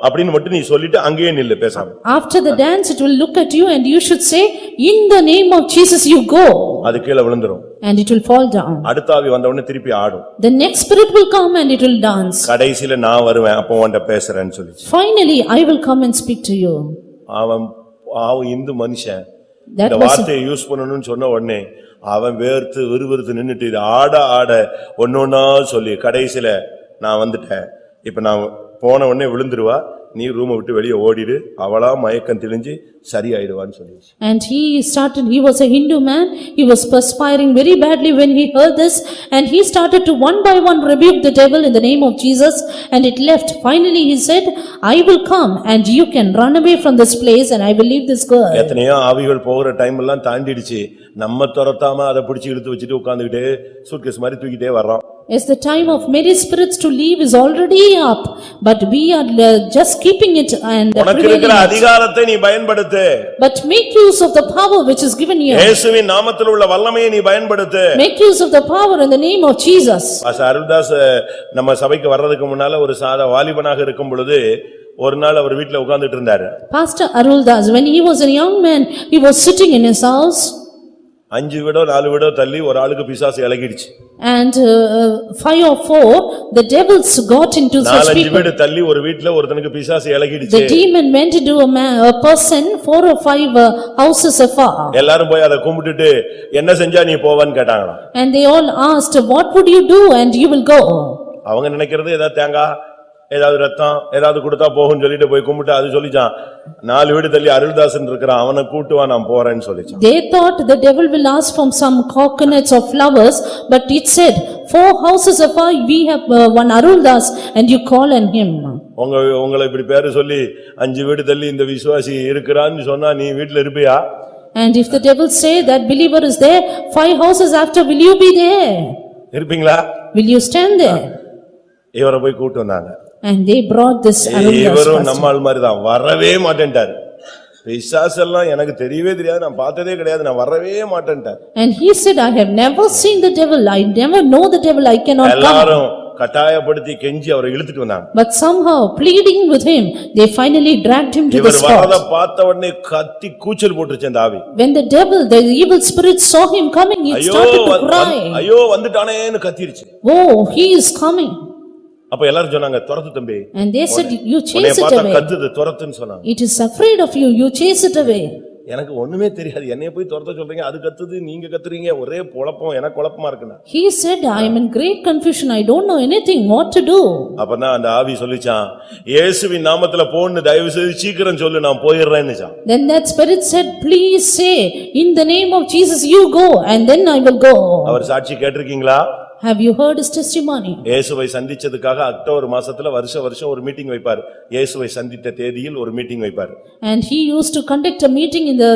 A: அப்படின்னு மட்டும் நீ சொல்லிட்டு அங்கேயே நில்லு பேசாம.
B: After the dance it will look at you and you should say, in the name of Jesus you go.
A: அது கீழ விழுந்துரும்.
B: And it will fall down.
A: அடுத்த ஆவி வந்த உடனே திருப்பி ஆடும்.
B: The next spirit will come and it will dance.
A: கடைசில நான் வருவேன், அப்போ உன்கிட்ட பேசுறேன்னு சொல்லி.
B: Finally I will come and speak to you.
A: அவன் இந்து மனுஷன்
B: That
A: இந்த
B: was
A: வார்த்தையை யூஸ் பண்ணணும்னு சொன்ன உடனே அவன் வேர்த்து விறுவிறுத்து நின்னுட்டு இது ஆட ஒன்னொன்னா சொல்லி கடைசில நான் வந்துட்டேன், இப்ப நான் போன உடனே விழுந்துருவா, நீ ரூமை விட்டு வெளியே ஓடிடு, அவளா மயக்கம் தெளிஞ்சு சரியாயிடுவான்னு சொல்லிடுச்சு.
B: And he was a Hindu man, he was perspiring very badly when he heard this, and he started to one by one rebuke the devil in the name of Jesus, and it left. Finally he said, I will come and you can run away from this place and I will leave this girl.
A: எத்தனையோ ஆவிகள் போகிற time எல்லாம் தாண்டிடுச்சு, நம்ம துரத்தாம அதை பிடிச்சு இழுத்து வச்சுட்டு உட்கார்ந்துகிட்டே suitcase மாதிரி தூக்கிட்டே வர்றோம்.
B: As the time of many spirits to leave is already up, but we are just keeping it and
A: உனக்கு
B: prevailing
A: இருக்கிற
B: it.
A: அதிகாரத்தை நீ பயன்படுத்து.
B: But make use of the power which is given you.
A: இயேசுவின் நாமத்தில் உள்ள வல்லமையை நீ பயன்படுத்து.
B: Make use of the power in the name of Jesus.
A: Pastor Aruldas நம்ம சபைக்கு வர்றதுக்கு முன்னால ஒரு சாதா வாலிபனாக இருக்கும் பொழுது ஒரு நாள் அவர் வீட்டுல உட்கார்ந்துட்டு இருந்தாரு.
B: Pastor Aruldas, when he was a young man, he was sitting in his house.
A: 5 வீடோ 4 வீடோ தள்ளி ஒரு ஆளுக்கு பிசாசு இலகிடுச்சு.
B: And 5 or 4, the devils got into such
A: 4-5
B: people.
A: வீடு தள்ளி ஒரு வீட்ல ஒருத்தனுக்கு பிசாசு இலகிடுச்சு.
B: The demon went into a person 4 or 5 houses afar.
A: எல்லாரும் போய் அதை கும்பிட்டுட்டு என்ன செஞ்சா நீ போவன்னு கேட்டாங்களாம்.
B: And they all asked, what would you do and you will go?
A: அவங்க நினைக்கிறது ஏதாவது தேங்காய் ஏதாவது ரத்தம் ஏதாவது கொடுத்தா போகும்னு சொல்லிட்டு போய் கும்பிட்டு அது சொல்லிச்சான், 4 வீடு தள்ளி அருள்தாசன் இருக்கிறான், அவனை கூட்டுவா நான் போறேன்னு சொல்லிச்சான்.
B: They thought the devil will ask from some coconuts or flowers, but it said, 4 houses afar we have one Aruldas and you call on him.
A: உங்களை இப்படி பேரு சொல்லி 5 வீடு தள்ளி இந்த விசுவாசி இருக்கிறான்னு சொன்னா நீ வீட்டுல இருப்பியா?
B: And if the devil say that believer is there, 5 houses after, will you be there?
A: இருப்பீங்களா?
B: Will you stand there?
A: இவரை போய் கூட்டு வந்தாங்க.
B: And they brought this Aruldas
A: இவரும்
B: pastor.
A: நம்மால் மாதிரிதான் வரவே மாட்டேன்ட்டாரு. பிசாசெல்லாம் எனக்கு தெரியவே தெரியாது, நான் பார்த்ததே கிடையாது, நான் வரவே மாட்டேன்ட்டார்.
B: And he said, I have never seen the devil, I never know the devil, I cannot come.
A: எல்லாரும் கட்டாயப்படுத்தி கெஞ்சி அவரை இழுத்துட்டு வந்தாங்க.
B: But somehow pleading with him, they finally dragged him to the
A: இவர் வரத
B: spot.
A: பார்த்த உடனே கத்தி கூச்சல் போட்டுச்சு அந்த ஆவி.
B: When the devil, the evil spirit saw him coming, it started to cry.
A: ஐயோ வந்துட்டானேன்னு கத்திருச்சு.
B: Oh, he is coming.
A: அப்ப எல்லாரும் சொன்னாங்க துரத்து தம்பி.
B: And they said, you
A: உன்னை
B: chase it
A: பார்த்தா
B: away.
A: கத்துது துரத்துன்னு சொன்னாங்க.
B: It is afraid of you, you chase it away.
A: எனக்கு ஒண்ணுமே தெரியாது, என்னைய போய் துரத்த சொல்றீங்க, அது கத்துது நீங்க கத்துறீங்க, ஒரே குழப்பம், எனக்கு குழப்பமா இருக்குன்னா.
B: He said, I am in great confusion, I don't know anything what to do.
A: அப்பதான் அந்த ஆவி சொல்லிச்சான், இயேசுவின் நாமத்துல போன்னு தயவு செய்து சீக்கிரம் சொல்லு, நான் போயிடுறேன்னுச்சான்.
B: Then that spirit said, please say, in the name of Jesus you go and then I will go.
A: அவர் சாட்சி கேட்டிருக்கீங்களா?
B: Have you heard his testimony?
A: இயேசுவை சந்திச்சதுக்காக அக்டோபர் மாசத்துல வருஷம் ஒரு மீட்டிங் வைப்பார். இயேசுவை சந்தித்த தேதியில் ஒரு மீட்டிங் வைப்பார்.
B: And he used to conduct a meeting in the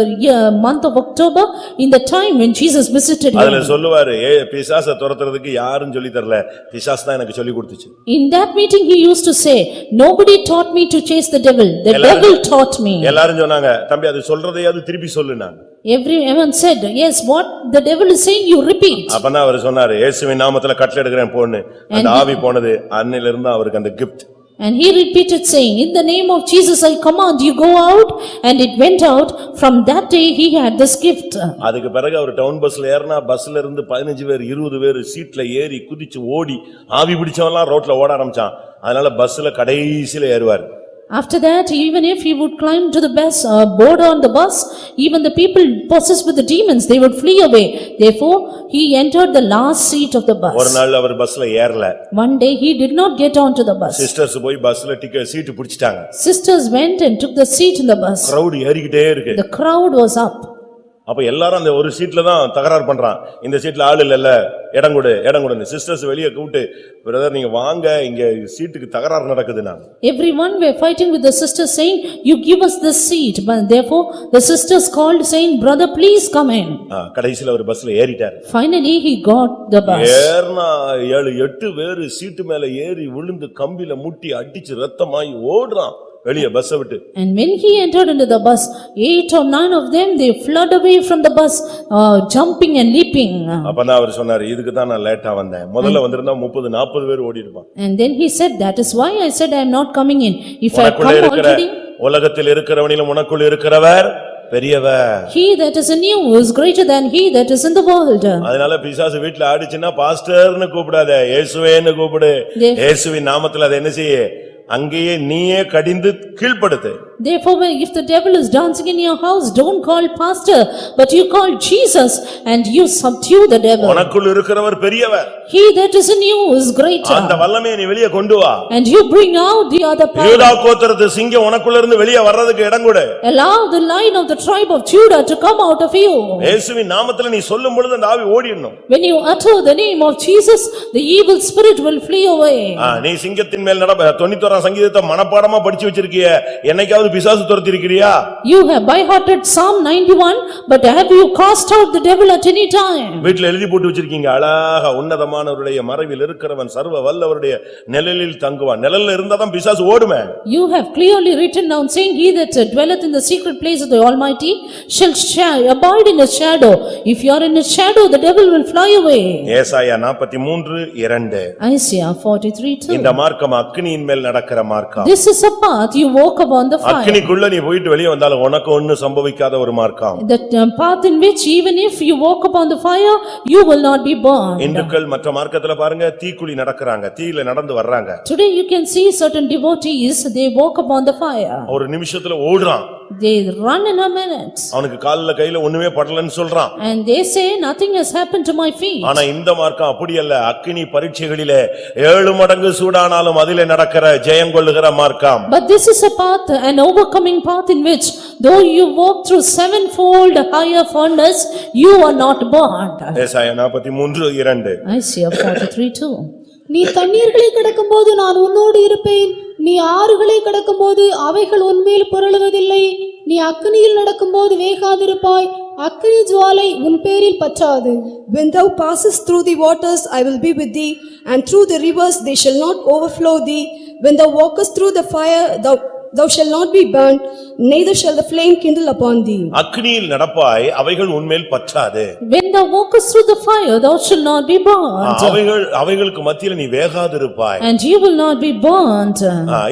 B: month of October, in the time when Jesus visited him.
A: அதுல சொல்லுவாரு, பிசாசை துரத்துறதுக்கு யாரும் சொல்லி தரல, பிசாசு தான் எனக்கு சொல்லி கொடுத்துச்சு.
B: In that meeting he used to say, nobody taught me to chase the devil, the devil taught me.
A: எல்லாரும் சொன்னாங்க, தம்பி அது சொல்றதையாவது திருப்பி சொல்லுனாங்க.
B: Everyone said, yes, what the devil is saying, you repeat.
A: அப்பதான் அவர் சொன்னாரு, இயேசுவின் நாமத்துல கட்டளை எடுக்கிறேன் போன்னு. அந்த ஆவி போனது, அன்னையில இருந்து அவருக்கு அந்த gift.
B: And he repeated saying, in the name of Jesus I command you go out, and it went out. From that day he had this gift.
A: அதுக்கு பிறகு அவர் டவுன் பஸ்ல ஏறினா, பஸ்ல இருந்து 15 பேர் 20 பேர் சீட்ல ஏறி குதிச்சு ஓடி ஆவி பிடிச்சவன்லாம் ரோட்ல ஓட ஆரம்பிச்சான். அதனால பஸ்ல கடைசில ஏறுவார்.
B: After that, even if he would climb to the bus or board on the bus, even the people possessed with the demons, they would flee away. Therefore, he entered the last seat of the bus.
A: ஒரு நாள் அவர் பஸ்ல ஏறல.
B: One day he did not get onto the bus.
A: Sisters போய் பஸ்ல சீட்டு பிடிச்சிட்டாங்க.
B: Sisters went and took the seat in the bus.
A: Crowd ஏறிக்கிட்டே இருக்கு.
B: The crowd was up.
A: அப்ப எல்லாரும் அந்த ஒரு சீட்ல தான் தகராறு பண்றான். இந்த சீட்ல ஆள் இல்லல்ல, இடம் கொடுன்னு சிஸ்டர்ஸ் வெளியே கூப்பிட்டு, பிரதர் நீங்க வாங்க, இங்க சீட்டுக்கு தகராறு நடக்குதுன்னா.
B: Everyone were fighting with the sisters saying, you give us this seat. But therefore the sisters called saying, brother please come in.
A: கடைசில ஒரு பஸ்ல ஏறிட்டார்.
B: Finally he got the bus.
A: ஏர்னா 7-8 பேர் சீட்டு மேல ஏறி விழுந்து கம்பில முட்டி அடிச்சு ரத்தமாயி ஓடுறான் வெளியே பஸ் விட்டு.
B: And when he entered into the bus, 8 or 9 of them, they fled away from the bus, jumping and leaping.
A: அப்பதான் அவர் சொன்னாரு, இதுக்கு தான் நான் லேட்டா வந்தேன், முதல்ல வந்திருந்தா 30-40 பேர் ஓடி இருப்பான்.
B: And then he said, that is why I said I am not coming in. If I come already,
A: உலகத்தில் இருக்கிறவனிலும் உனக்குள் இருக்கிறவர் பெரியவர்.
B: He that is in you is greater than he that is in the world.
A: அதனால பிசாசு வீட்ல ஆடிச்சுன்னா பாஸ்டர்னு கூப்பிடாத, இயேசுவேன்னு கூப்பிடு. இயேசுவின் நாமத்துல அதை என்ன செய்ய அங்கேயே நீயே கடிந்து கீழ்ப்படுத்து.
B: Therefore, if the devil is dancing in your house, don't call pastor, but you call Jesus and you subdue the devil.
A: உனக்குள் இருக்கிறவர் பெரியவர்.
B: He that is in you is greater.
A: அந்த வல்லமையை நீ வெளியே கொண்டு வா.
B: And you bring out the other power.
A: யூதா கோத்திரத்து சிங்கம் உனக்குள்ள இருந்து வெளியே வர்றதுக்கு இடம் கொடு.
B: Allow the lion of the tribe of Judah to come out of you.
A: இயேசுவின் நாமத்துல நீ சொல்லும் பொழுது அந்த ஆவி ஓடிடணும்.
B: When you utter the name of Jesus, the evil spirit will flee away.
A: நீ சிங்கத்தின் மேல் நடப்ப 91ஆம் சங்கீதத்தை மனப்பாடமா படிச்சு வச்சிருக்கியே, என்னைக்காவது பிசாசு துரத்தி இருக்கிறியா?
B: You have by hearted Psalm 91, but have you cast out the devil at any time?
A: வீட்ல எழுதி போட்டு வச்சிருக்கீங்க, அழகா உன்னதமானவருடைய மறைவில் இருக்கிறவன் சர்வ வல்லவருடைய நிழலில் தங்குவான். நிழல்ல இருந்தாதான் பிசாசு ஓடுமே.
B: You have clearly written down saying, he that dwelleth in the secret place of the Almighty shall abide in his shadow. If you are in his shadow, the devil will fly away.
A: ஏசாயா 43:2.
B: Isaiah 43:2.
A: இந்த மார்க்கம் அக்கினியின் மேல் நடக்கிற மார்க்கம்.
B: This is a path you walk upon the fire.
A: அக்கினிக்குள்ள நீ போயிட்டு வெளியே வந்தாலும் உனக்கு ஒண்ணும் சம்பவிக்காத ஒரு மார்க்கம்.
B: That path in which even if you walk upon the fire, you will not be burned.
A: இந்துக்கள் மற்ற மார்க்கத்துல பாருங்க, தீக்குழி நடக்கறாங்க, தீயில நடந்து வர்றாங்க.
B: Today you can see certain devotees, they walk upon the fire.
A: ஒரு நிமிஷத்துல ஓடுறான்.
B: They run in a minute.
A: அவனுக்கு கால்ல கையில ஒண்ணுமே படலன்னு சொல்றான்.
B: And they say nothing has happened to my feet.
A: ஆனா இந்த மார்க்கம் அப்படி அல்ல. அக்கினி பரீட்சைகளிலே 7 மடங்கு சூடானாலும் அதிலே நடக்கிற ஜெயம் கொள்ளுகிற மார்க்கம்.
B: But this is a path, an overcoming path in which though you walk through sevenfold higher furnace, you are not burned.
A: ஏசாயா 43:2.
B: Isaiah 43:2.
C: நீ தண்ணீர்களை கடக்கும்போது நான் உன்னோடு இருப்பேன், நீ ஆறுகளை கடக்கும்போது அவைகள் உன்மேல் புரளுவதில்லை. நீ அக்கினியில் நடக்கும்போது வேகாதிருப்பாய், அக்கினி ஜுவாலை உன் பேரில் பற்றாது.
D: When thou passest through the waters, I will be with thee, and through the rivers they shall not overflow thee. When thou walkest through the fire, thou shalt not be burnt, neither shall the flame kindle upon thee.
A: அக்கினியில் நடப்பாய், அவைகள் உன்மேல் பற்றாது.
B: When thou walkest through the fire, thou shalt not be burnt.
A: அவைகளுக்கு மத்தியில நீ வேகாதிருப்பாய்.
B: And you will not be burnt.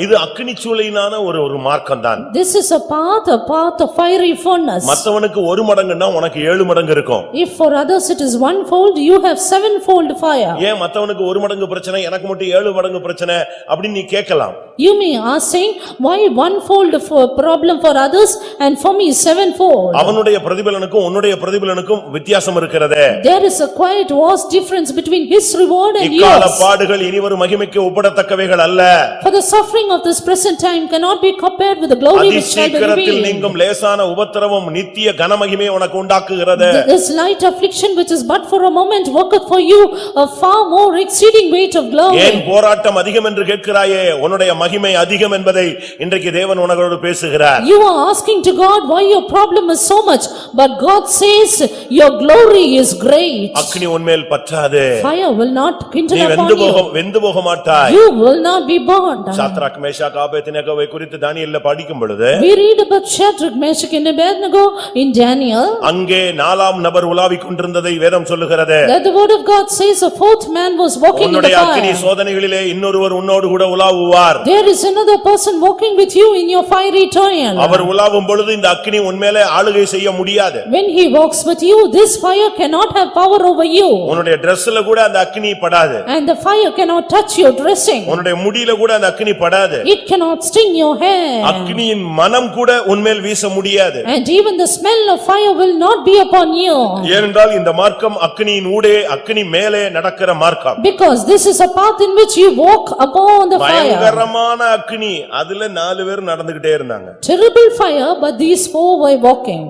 A: இது அக்கினி சூளையினான ஒரு மார்க்கம்தான்.
B: This is a path of fiery furnace.
A: மத்தவனுக்கு 1 மடங்குன்னா உனக்கு 7 மடங்கு இருக்கும்.
B: If for others it is 1-fold, you have 7-fold fire.
A: ஏன் மத்தவனுக்கு 1 மடங்கு பிரச்சனை, எனக்கு மட்டும் 7 மடங்கு பிரச்சனை அப்படி நீ கேட்கலாம்.
B: You may ask saying, why 1-fold for problem for others and for me 7-fold?
A: அவனுடைய பிரதிபலனுக்கும் உன்னுடைய பிரதிபலனுக்கும் வித்தியாசம் இருக்கிறது.
B: There is a quite vast difference between his reward and
A: இக்கால
B: yours.
A: பாடுகள் இனிவரும் மகிமைக்கு ஒப்பிடத்தக்கவைகள் அல்ல.
B: For the suffering of this present time cannot be compared with the glory which shall be
A: அதிசீக்கிரத்தில்
B: revealed.
A: நீங்கும் லேசான உபத்திரவம் நித்திய கனமகிமையை உனக்கு உண்டாக்குகிறது.
B: This light affliction which is but for a moment worketh for you a far more exceeding weight of glory.
A: ஏன் போராட்டம் அதிகம் என்று கேட்கிறாயே, உன்னுடைய மகிமை அதிகம் என்பதை இன்றைக்கு தேவன் உனகளோடு பேசுகிறார்.
B: You are asking to God why your problem is so much, but God says your glory is great.
A: அக்கினி உன்மேல் பற்றாது.
B: Fire will not kindle
A: நீ
B: upon you.
A: வெந்து போக மாட்டாய்.
B: You will not be burned.
A: Shadrach Meshach ஆபேத்நேகோவை குறித்து தானியேல்ல படிக்கும் பொழுது
B: We read about Shadrach, Meshach and Abednego in Daniel.
A: அங்கே 4ஆம் நபர் உலாவிக் கொண்டிருந்ததை வேதம் சொல்லுகிறது.
B: That the word of God says a fourth man was walking in the
A: உன்னுடைய அக்கினி
B: fire.
A: சோதனைகளிலே இன்னொருவர் உன்னோடு கூட உலாவுவார்.
B: There is another person walking with you in your fiery trial.
A: அவர் உலாவும் பொழுது இந்த அக்கினி உன்மேலே ஆளுகை செய்ய முடியாது.
B: When he walks with you, this fire cannot have power over you.
A: உன்னுடைய Dressல கூட அந்த அக்கினி படாது.
B: And the fire cannot touch your dressing.
A: உன்னுடைய முடியில கூட அந்த அக்கினி படாது.
B: It cannot sting your hair.
A: அக்கினியின் மனம் கூட உன்மேல் வீச முடியாது.
B: And even the smell of fire will not be upon you.
A: ஏனென்றால் இந்த மார்க்கம் அக்கினியின் ஊடே அக்கினி மேலே நடக்கிற மார்க்கம்.
B: Because this is a path in which you walk upon the fire.
A: பயங்கரமான அக்கினி, அதுல 4 பேர் நடந்துகிட்டே இருந்தாங்க.
B: Terrible fire, but these 4 were walking.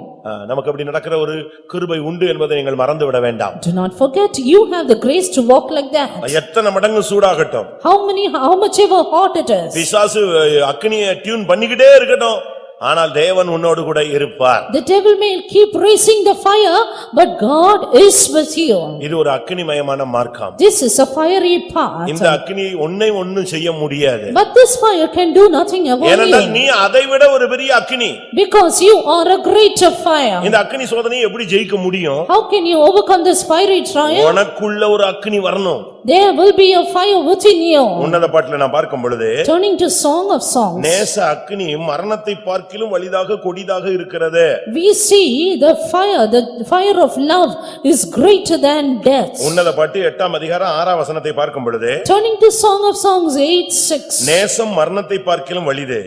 A: நமக்கு அப்படி நடக்கிற ஒரு கிருபை உண்டு என்பதை நீங்கள் மறந்து விட வேண்டாம்.
B: Do not forget, you have the grace to walk like that.
A: எத்தனை மடங்கு சூடாகட்டும்,
B: How much ever hot it is.
A: பிசாசு அக்கினியை டியூன் பண்ணிக்கிட்டே இருக்கட்டும், ஆனால் தேவன் உன்னோடு கூட இருப்பார்.
B: The devil may keep raising the fire, but God is with you.
A: இது ஒரு அக்கினிமயமான மார்க்கம்.
B: This is a fiery path.
A: இந்த அக்கினி உன்னை ஒண்ணும் செய்ய முடியாது.
B: But this fire can do nothing about
A: ஏனென்றால்
B: you.
A: நீ அதை விட ஒரு பெரிய அக்கினி.
B: Because you are a greater fire.
A: இந்த அக்கினி சோதனையை எப்படி ஜெயிக்க முடியும்?
B: How can you overcome this fiery trial?
A: உனக்குள்ள ஒரு அக்கினி வரணும்.
B: There will be a fire within you.
A: உன்னத பாட்டுல நான் பார்க்கும் பொழுது
B: Turning to Song of Songs.
A: நேச அக்கினி மரணத்தை பார்க்க பார்க்கிலும் வலிதாக கொடிதாக இருக்கிறது.
B: We see the fire of love is greater than death.
A: உன்னத பாட்டு 8ஆம் அதிகாரம் 6ஆம் வசனத்தை பார்க்கும் பொழுது
B: Turning to Song of Songs 8:6.
A: நேசம் மரணத்தை பார்க்கிலும் வலிது.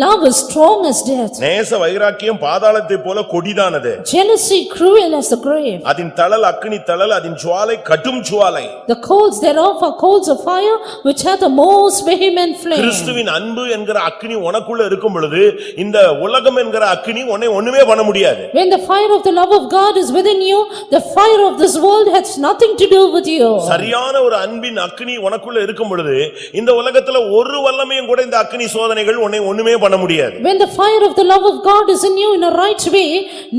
B: Love is strong as death.
A: நேச வைராக்கியம் பாதாளத்தை போல கொடிதானது.
B: Jealousy cruel as the grave.
A: அதின் தழல் அக்கினி தழல், அதின் ஜுவாலை கடும் ஜுவாலை.
B: The coals thereof are coals of fire, which hath the most vehement flame.
A: கிறிஸ்துவின் அன்பு என்கிற அக்கினி உனக்குள்ள இருக்கும் பொழுது இந்த உலகம் என்கிற அக்கினி உன்னை ஒண்ணுமே பண்ண முடியாது.
B: When the fire of the love of God is within you, the fire of this world has nothing to do with you.
A: சரியான ஒரு அன்பின் அக்கினி உனக்குள்ள இருக்கும் பொழுது இந்த உலகத்துல ஒரு வல்லமையும் கூட இந்த அக்கினி சோதனைகள் உன்னை ஒண்ணுமே பண்ண முடியாது.
B: When the fire of the love of God is in you in a right way,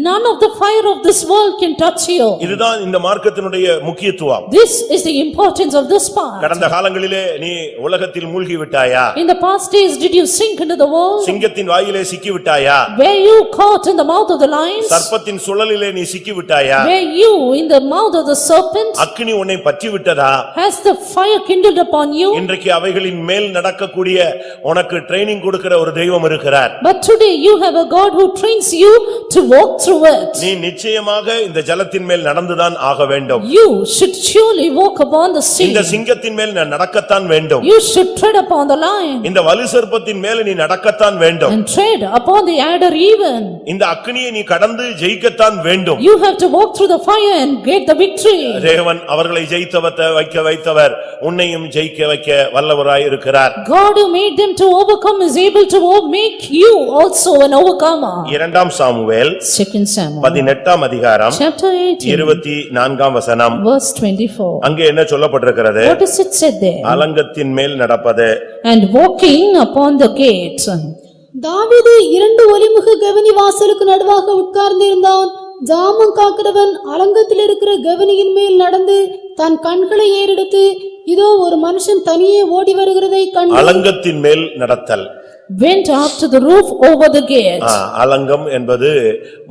B: none of the fire of this world can touch you.
A: இதுதான் இந்த மார்க்கத்தினுடைய முக்கியத்துவம்.
B: This is the importance of this part.
A: கடந்த காலங்களிலே நீ உலகத்தில் மூழ்கி விட்டாயா?
B: In the past days, did you sink into the world?
A: சிங்கத்தின் வாயிலே சிக்கி விட்டாயா?
B: Were you caught in the mouth of the lions?
A: சர்ப்பத்தின் சுழலிலே நீ சிக்கி விட்டாயா?
B: Were you in the mouth of the serpent?
A: அக்கினி உன்னை பற்றி விட்டதா?
B: Has the fire kindled upon you?
A: இன்றைக்கு அவைகளின் மேல் நடக்கக்கூடிய உனக்கு ட்ரைனிங் கொடுக்கிற ஒரு தெய்வம் இருக்கிறார்.
B: But today you have a God who trains you to walk through it.
A: நீ நிச்சயமாக இந்த ஜலத்தின் மேல் நடந்துதான் ஆக வேண்டும்.
B: You should surely walk upon the sea.
A: இந்த சிங்கத்தின் மேல் நடக்கத்தான் வேண்டும்.
B: You should tread upon the lion.
A: இந்த வலு சர்ப்பத்தின் மேல் நீ நடக்கத்தான் வேண்டும்.
B: And tread upon the adder even.
A: இந்த அக்கினியை நீ கடந்து ஜெயிக்கத்தான் வேண்டும்.
B: You have to walk through the fire and get the victory.
A: தேவன் அவர்களை வைத்தவர் உன்னையும் ஜெயிக்க வைக்க வல்லவராய் இருக்கிறார்.
B: God who made them to overcome is able to make you also an overcomer.
A: 2 Samuel
B: 2 Samuel
A: 18ஆம் அதிகாரம்
B: chapter 18
A: 24ஆம் வசனம்.
B: verse 24.
A: அங்கே என்ன சொல்லப்பட்டிருக்கிறது?
B: What is it said there?
A: அலங்கத்தின் மேல் நடப்பது.
B: And walking upon the gates.
C: தாவீது 2 ஒலிமுக கெவனி வாசலுக்கு நடுவாக உட்கார்ந்திருந்தான். ஜாமம் காக்கிறவன் அலங்கத்தில் இருக்கிற கெவனியின் மேல் நடந்து தன் கண்களை ஏறெடுத்து இதோ ஒரு மனுஷன் தனியே ஓடி வருகிறதை கண்டு
A: அலங்கத்தின் மேல் நடத்தல்.
B: Went up to the roof over the gate.
A: அலங்கம் என்பது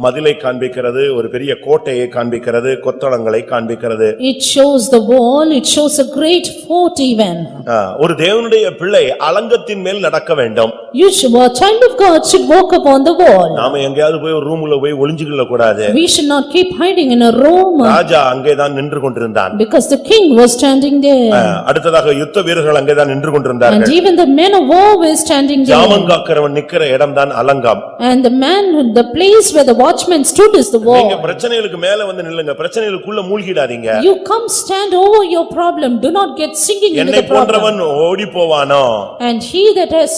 A: மதிலை காண்பிக்கிறது, ஒரு பெரிய கோட்டையை காண்பிக்கிறது, கொத்தளங்களை காண்பிக்கிறது.
B: It shows the wall, it shows a great fort even.
A: ஒரு தேவனுடைய பிள்ளை அலங்கத்தின் மேல் நடக்க வேண்டும்.
B: You should, a child of God should walk upon the wall.
A: நாம எங்கயாவது போய் ஒரு ரூமுல போய் ஒளிஞ்சுக்கொள்ள கூடாது.
B: We should not keep hiding in a room.
A: ராஜா அங்கேதான் நின்று கொண்டிருந்தான்.
B: Because the king was standing there.
A: அடுத்ததாக யுத்த வீரர்கள் அங்கேதான் நின்று கொண்டிருந்தார்கள்.
B: And even the men of war were standing there.
A: ஜாமங்காக்கிறவன் நிக்கிற இடம்தான் அலங்கம்.
B: And the place where the watchman stood is the wall.
A: நீங்க பிரச்சனைகளுக்கு மேல வந்து நில்லுங்க, பிரச்சனைகளுக்குள்ள மூழ்கிடாதீங்க.
B: You come stand over your problem, do not get sinking into the problem.
A: என்னை போன்றவன் ஓடி போவானோ?
B: And he that has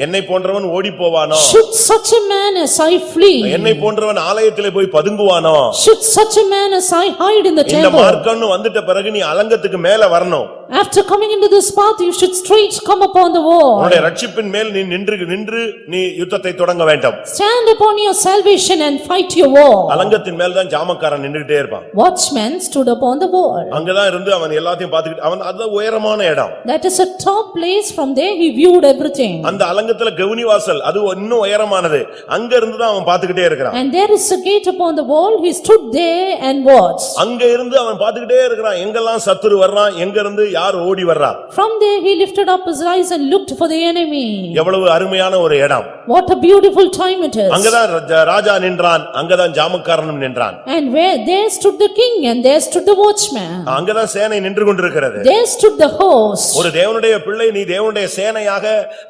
A: என்னை போன்றவன் ஓடி போவானோ?
B: should such a man as I flee.
A: என்னை போன்றவன் ஆலயத்திலே போய் பதுங்குவானோ?
B: Should such a man as I hide in the
A: இந்த
B: temple.
A: மார்க்கம்னு வந்துட்ட பிறகு நீ அலங்கத்துக்கு மேல வரணும்.
B: After coming into this path, you should straight come upon the wall.
A: உன்னுடைய ரட்சிப்பின் மேல் நீ நின்று நீ யுத்தத்தை தொடங்க வேண்டும்.
B: Stand upon your salvation and fight your war.
A: அலங்கத்தின் மேல் தான் ஜாமக்காரன் நின்னுட்டே இருப்பான்.
B: Watchman stood upon the wall.
A: அங்கதான் இருந்து அவன் எல்லாத்தையும் பார்த்துக்கிட்டு, அவன் அது உயரமான இடம்.
B: That is a top place, from there he viewed everything.
A: அந்த அலங்கத்துல கவுனி வாசல், அது இன்னும் உயரமானது. அங்க இருந்து தான் அவன் பார்த்துக்கிட்டே இருக்கிறான்.
B: And there is a gate upon the wall, he stood there and watched.
A: அங்க இருந்து அவன் பார்த்துக்கிட்டே இருக்கிறான், எங்கெல்லாம் சத்துரு வர்றான், எங்க இருந்து யார் ஓடி வர்றா.
B: From there he lifted up his eyes and looked for the enemy.
A: எவ்வளவு அருமையான ஒரு இடம்.
B: What a beautiful time it is.
A: அங்கதான் ராஜா நின்றான், அங்கதான் ஜாமக்காரனும் நின்றான்.
B: And where there stood the king and there stood the watchman.
A: அங்கதான் சேனை நின்று கொண்டிருக்கிறது.
B: There stood the host.
A: ஒரு தேவனுடைய பிள்ளை, நீ தேவனுடைய சேனையாக,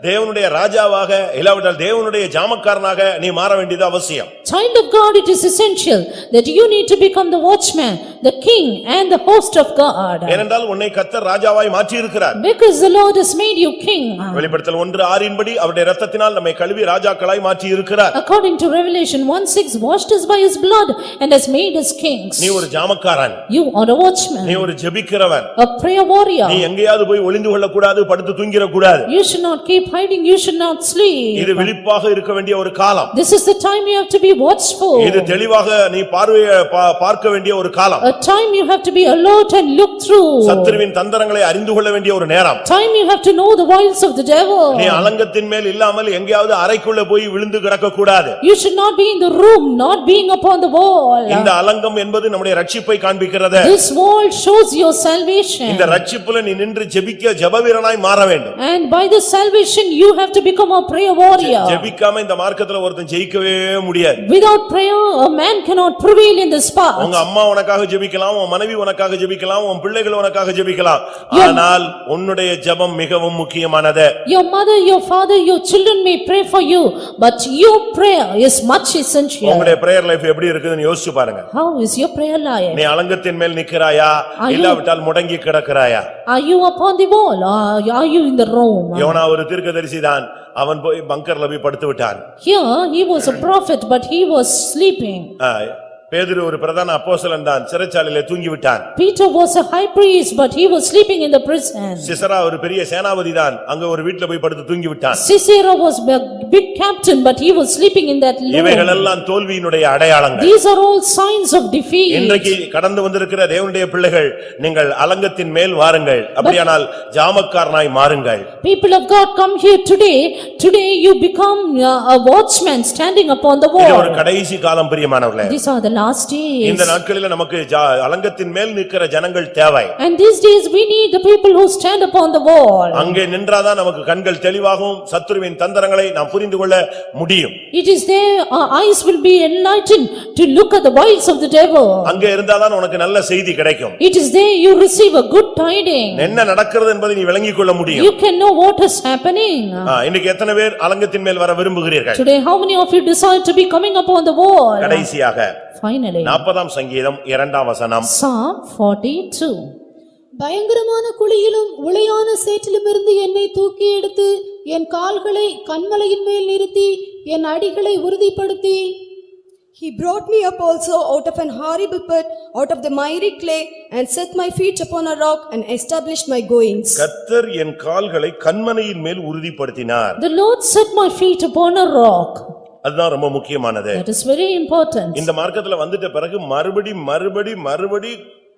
A: தேவனுடைய ராஜாவாக, இல்லாவிட்டால் தேவனுடைய ஜாமக்காரனாக நீ மாற வேண்டியது அவசியம்.
B: Child of God, it is essential that you need to become the watchman, the king and the host of God.
A: ஏனென்றால் உன்னை கர்த்தர் ராஜாவாய் மாற்றி இருக்கிறார்.
B: Because the Lord has made you king.
A: வெளிப்படுத்தல் 1:6 படி அவருடைய இரத்தத்தினால் நம்மை கழுவி ராஜாக்களாய் மாற்றி இருக்கிறார்.
B: According to Revelation 1:6, washed us by his blood and has made us kings.
A: நீ ஒரு ஜாமக்காரன்.
B: You are a watchman.
A: நீ ஒரு ஜெபிக்கிறவன்.
B: A prayer warrior.
A: நீ எங்கேயாவது போய் ஒளிந்து கொள்ள கூடாது, படுத்து தூங்கிர கூடாது.
B: You should not keep hiding, you should not sleep.
A: இது விழிப்பாக இருக்க வேண்டிய ஒரு காலம்.
B: This is the time you have to be watchful.
A: இது தெளிவாக நீ பார்க்க வேண்டிய ஒரு காலம்.
B: A time you have to be alert and look through.
A: சத்துருவின் தந்திர தந்திரங்களை அறிந்து கொள்ள வேண்டிய ஒரு நேரம்.
B: Time you have to know the wiles of the devil.
A: நீ அலங்கத்தின் மேல் இல்லாமல் எங்கேயாவது அறைக்குள்ள போய் விழுந்து கிடக்க கூடாது.
B: You should not be in the room, not being upon the wall.
A: இந்த அலங்கம் என்பது நம்முடைய ரட்சிப்பை காண்பிக்கிறது.
B: This wall shows your salvation.
A: இந்த ரட்சிப்புல நீ நின்று ஜெபிக்க ஜெபவீரனாய் மாற வேண்டும்.
B: And by the salvation you have to become a prayer warrior.
A: ஜெபிக்காம இந்த மார்க்கத்துல ஒருத்தன் ஜெயிக்கவே முடியாது.
B: Without prayer a man cannot prevail in this path.
A: உங்க அம்மா உனக்காக ஜெபிக்கலாம், உன் மனைவி உனக்காக ஜெபிக்கலாம், உன் பிள்ளைகள் உனக்காக ஜெபிக்கலாம். ஆனால் உன்னுடைய ஜெபம் மிகவும் முக்கியமானது.
B: Your mother, your father, your children may pray for you, but your prayer is much essential.
A: உங்களுடைய பிரேயர் லைஃப் எப்படி இருக்குதுன்னு யோசிச்சு பாருங்க.
B: How is your prayer life?
A: நீ அலங்கத்தின் மேல் நிக்கறாயா இல்லாவிட்டால் முடங்கி கிடக்கறாயா?
B: Are you upon the wall or are you in the room?
A: யோனா ஒரு தீர்க்கதரிசிதான், அவன் போய் பங்கர்ல போய் படுத்து விட்டான்.
B: Here he was a prophet but he was sleeping.
A: பேதுரு ஒரு பிரதான அப்போஸ்தலன் தான், சிறைச்சாலையிலே தூங்கி விட்டான்.
B: Peter was a high priest but he was sleeping in the prison.
A: Sisera ஒரு பெரிய சேனாபதி தான், அங்க ஒரு வீட்ல போய் படுத்து தூங்கி விட்டான்.
B: Sisera was a big captain but he was sleeping in that room.
A: இவைகள் எல்லாம் தோல்வியினுடைய அடையாளங்கள்.
B: These are all signs of defeat.
A: இன்றைக்கு கடந்து வந்திருக்கிற தேவனுடைய பிள்ளைகள், நீங்கள் அலங்கத்தின் மேல் வாருங்கள், அப்படியானால் ஜாமக்காரனாய் மாறுங்கள்.
B: People of God, come here today. Today you become a watchman standing upon the
A: இது ஒரு
B: wall.
A: கடைசி காலம் பிரியமானவர்களே.
B: These are the last days.
A: இந்த நாட்களில நமக்கு அலங்கத்தின் மேல் நிற்கிற ஜனங்கள் தேவை.
B: And these days we need the people who stand upon the wall.
A: அங்கே நின்றாதான் நமக்கு கண்கள் தெளிவாகும், சத்துருவின் தந்திரங்களை நாம் புரிந்து கொள்ள முடியும்.
B: It is there our eyes will be enlightened to look at the wiles of the devil.
A: அங்கே இருந்தாதான் உனக்கு நல்ல செய்தி கிடைக்கும்.
B: It is there you receive a good tiding.
A: என்ன நடக்கிறது என்பதை நீ விளங்கிக் கொள்ள முடியும்.
B: You can know what is happening.
A: இன்னைக்கு எத்தனை பேர் அலங்கத்தின் மேல் வர விரும்புகிறீர்கள்?
B: Today how many of you decide to be coming upon the wall?
A: கடைசியாக
B: Finally
A: 40ஆம் சங்கீதம் 2ஆம் வசனம்.
B: Psalm 42.
C: பயங்கரமான குழியிலும் உளையான சேற்றிலுமிருந்து என்னை தூக்கி எடுத்து என் கால்களை கன்மலையின் மேல் நிறுத்தி என் அடிகளை உறுதிப்படுத்தி
D: He brought me up also out of an horrible pit, out of the miry clay, and set my feet upon a rock, and established my goings.
A: கர்த்தர் என் கால்களை கன்மலையின் மேல் உறுதிப்படுத்தினார்.
B: The Lord set my feet upon a rock.
A: அதுதான் ரொம்ப முக்கியமானது.
B: That is very important.
A: இந்த மார்க்கத்துல வந்துட்ட பிறகு மறுபடி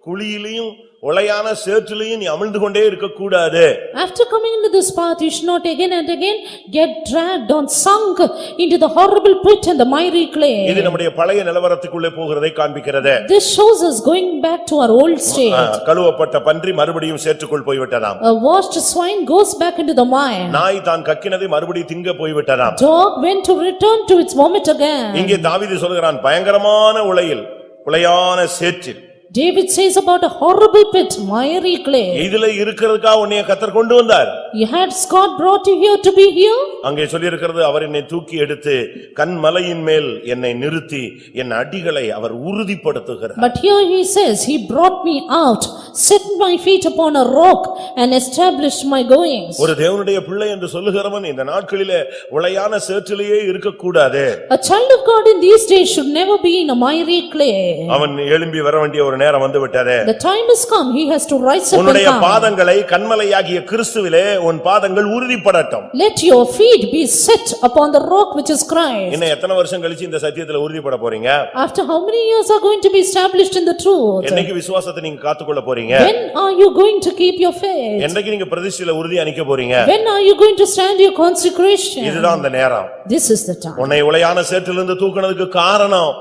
A: குழியிலையும் உளையான சேற்றிலையும் நீ அமிழ்ந்து கொண்டே இருக்க கூடாது.
B: After coming into this path you should not again and again get dragged or sunk into the horrible pit and the miry clay.
A: இது நம்முடைய பழைய நிலவரத்துக்குள்ளே போகிறதை காண்பிக்கிறது.
B: This shows us going back to our old state.
A: கழுவப்பட்ட பன்றி மறுபடியும் சேற்றுக்குள் போய்விட்டதாம்.
B: A washed swine goes back into the mire.
A: நாய் தான் கக்கினதை மறுபடியும் திங்க போய்விட்டதாம்.
B: Dog went to return to its vomit again.
A: இங்கே தாவீது சொல்கிறான், பயங்கரமான உளையான சேற்றில்.
B: David says about a horrible pit, miry clay.
A: இதுல இருக்கிறதுக்காக உன்னை கர்த்தர் கொண்டு வந்தார்.
B: Has God brought you here to be here?
A: அங்கே சொல்லி இருக்கிறது, அவர் என்னை தூக்கி எடுத்து கன்மலையின் மேல் என்னை நிறுத்தி என் அடிகளை அவர் உறுதிப்படுத்துகிறார்.
B: But here he says, he brought me out, set my feet upon a rock and established my goings.
A: ஒரு தேவனுடைய பிள்ளை என்று சொல்லுகிறவன் இந்த நாட்களிலே உளையான சேற்றிலேயே இருக்க கூடாது.
B: A child of God in these days should never be in a miry clay.
A: அவன் எழும்பி வர வேண்டிய ஒரு நேரம் வந்து விட்டது.
B: The time has come, he has to rise up and
A: உன்னுடைய
B: come.
A: பாதங்களை கன்மலையாகிய கிறிஸ்துவிலே உன் பாதங்கள் உறுதிப்படட்டும்.
B: Let your feet be set upon the rock which is Christ.
A: இன்னும் எத்தனை வருஷம் கழிச்சு இந்த சத்தியத்துல உறுதிப்பட போறீங்க?
B: After how many years are going to be established in the truth?
A: என்னைக்கு விசுவாசத்தை நீங்க காத்துக்கொள்ள போறீங்க?
B: When are you going to keep your faith?
A: என்னைக்கு நீங்க பிரதிஷ்டையில உறுதி அணிக்க போறீங்க?
B: When are you going to stand your consecration?
A: இதுதான் அந்த நேரம்.
B: This is the time.
A: உன்னை உளையான சேற்றிலிருந்து தூக்குனதுக்கு காரணம்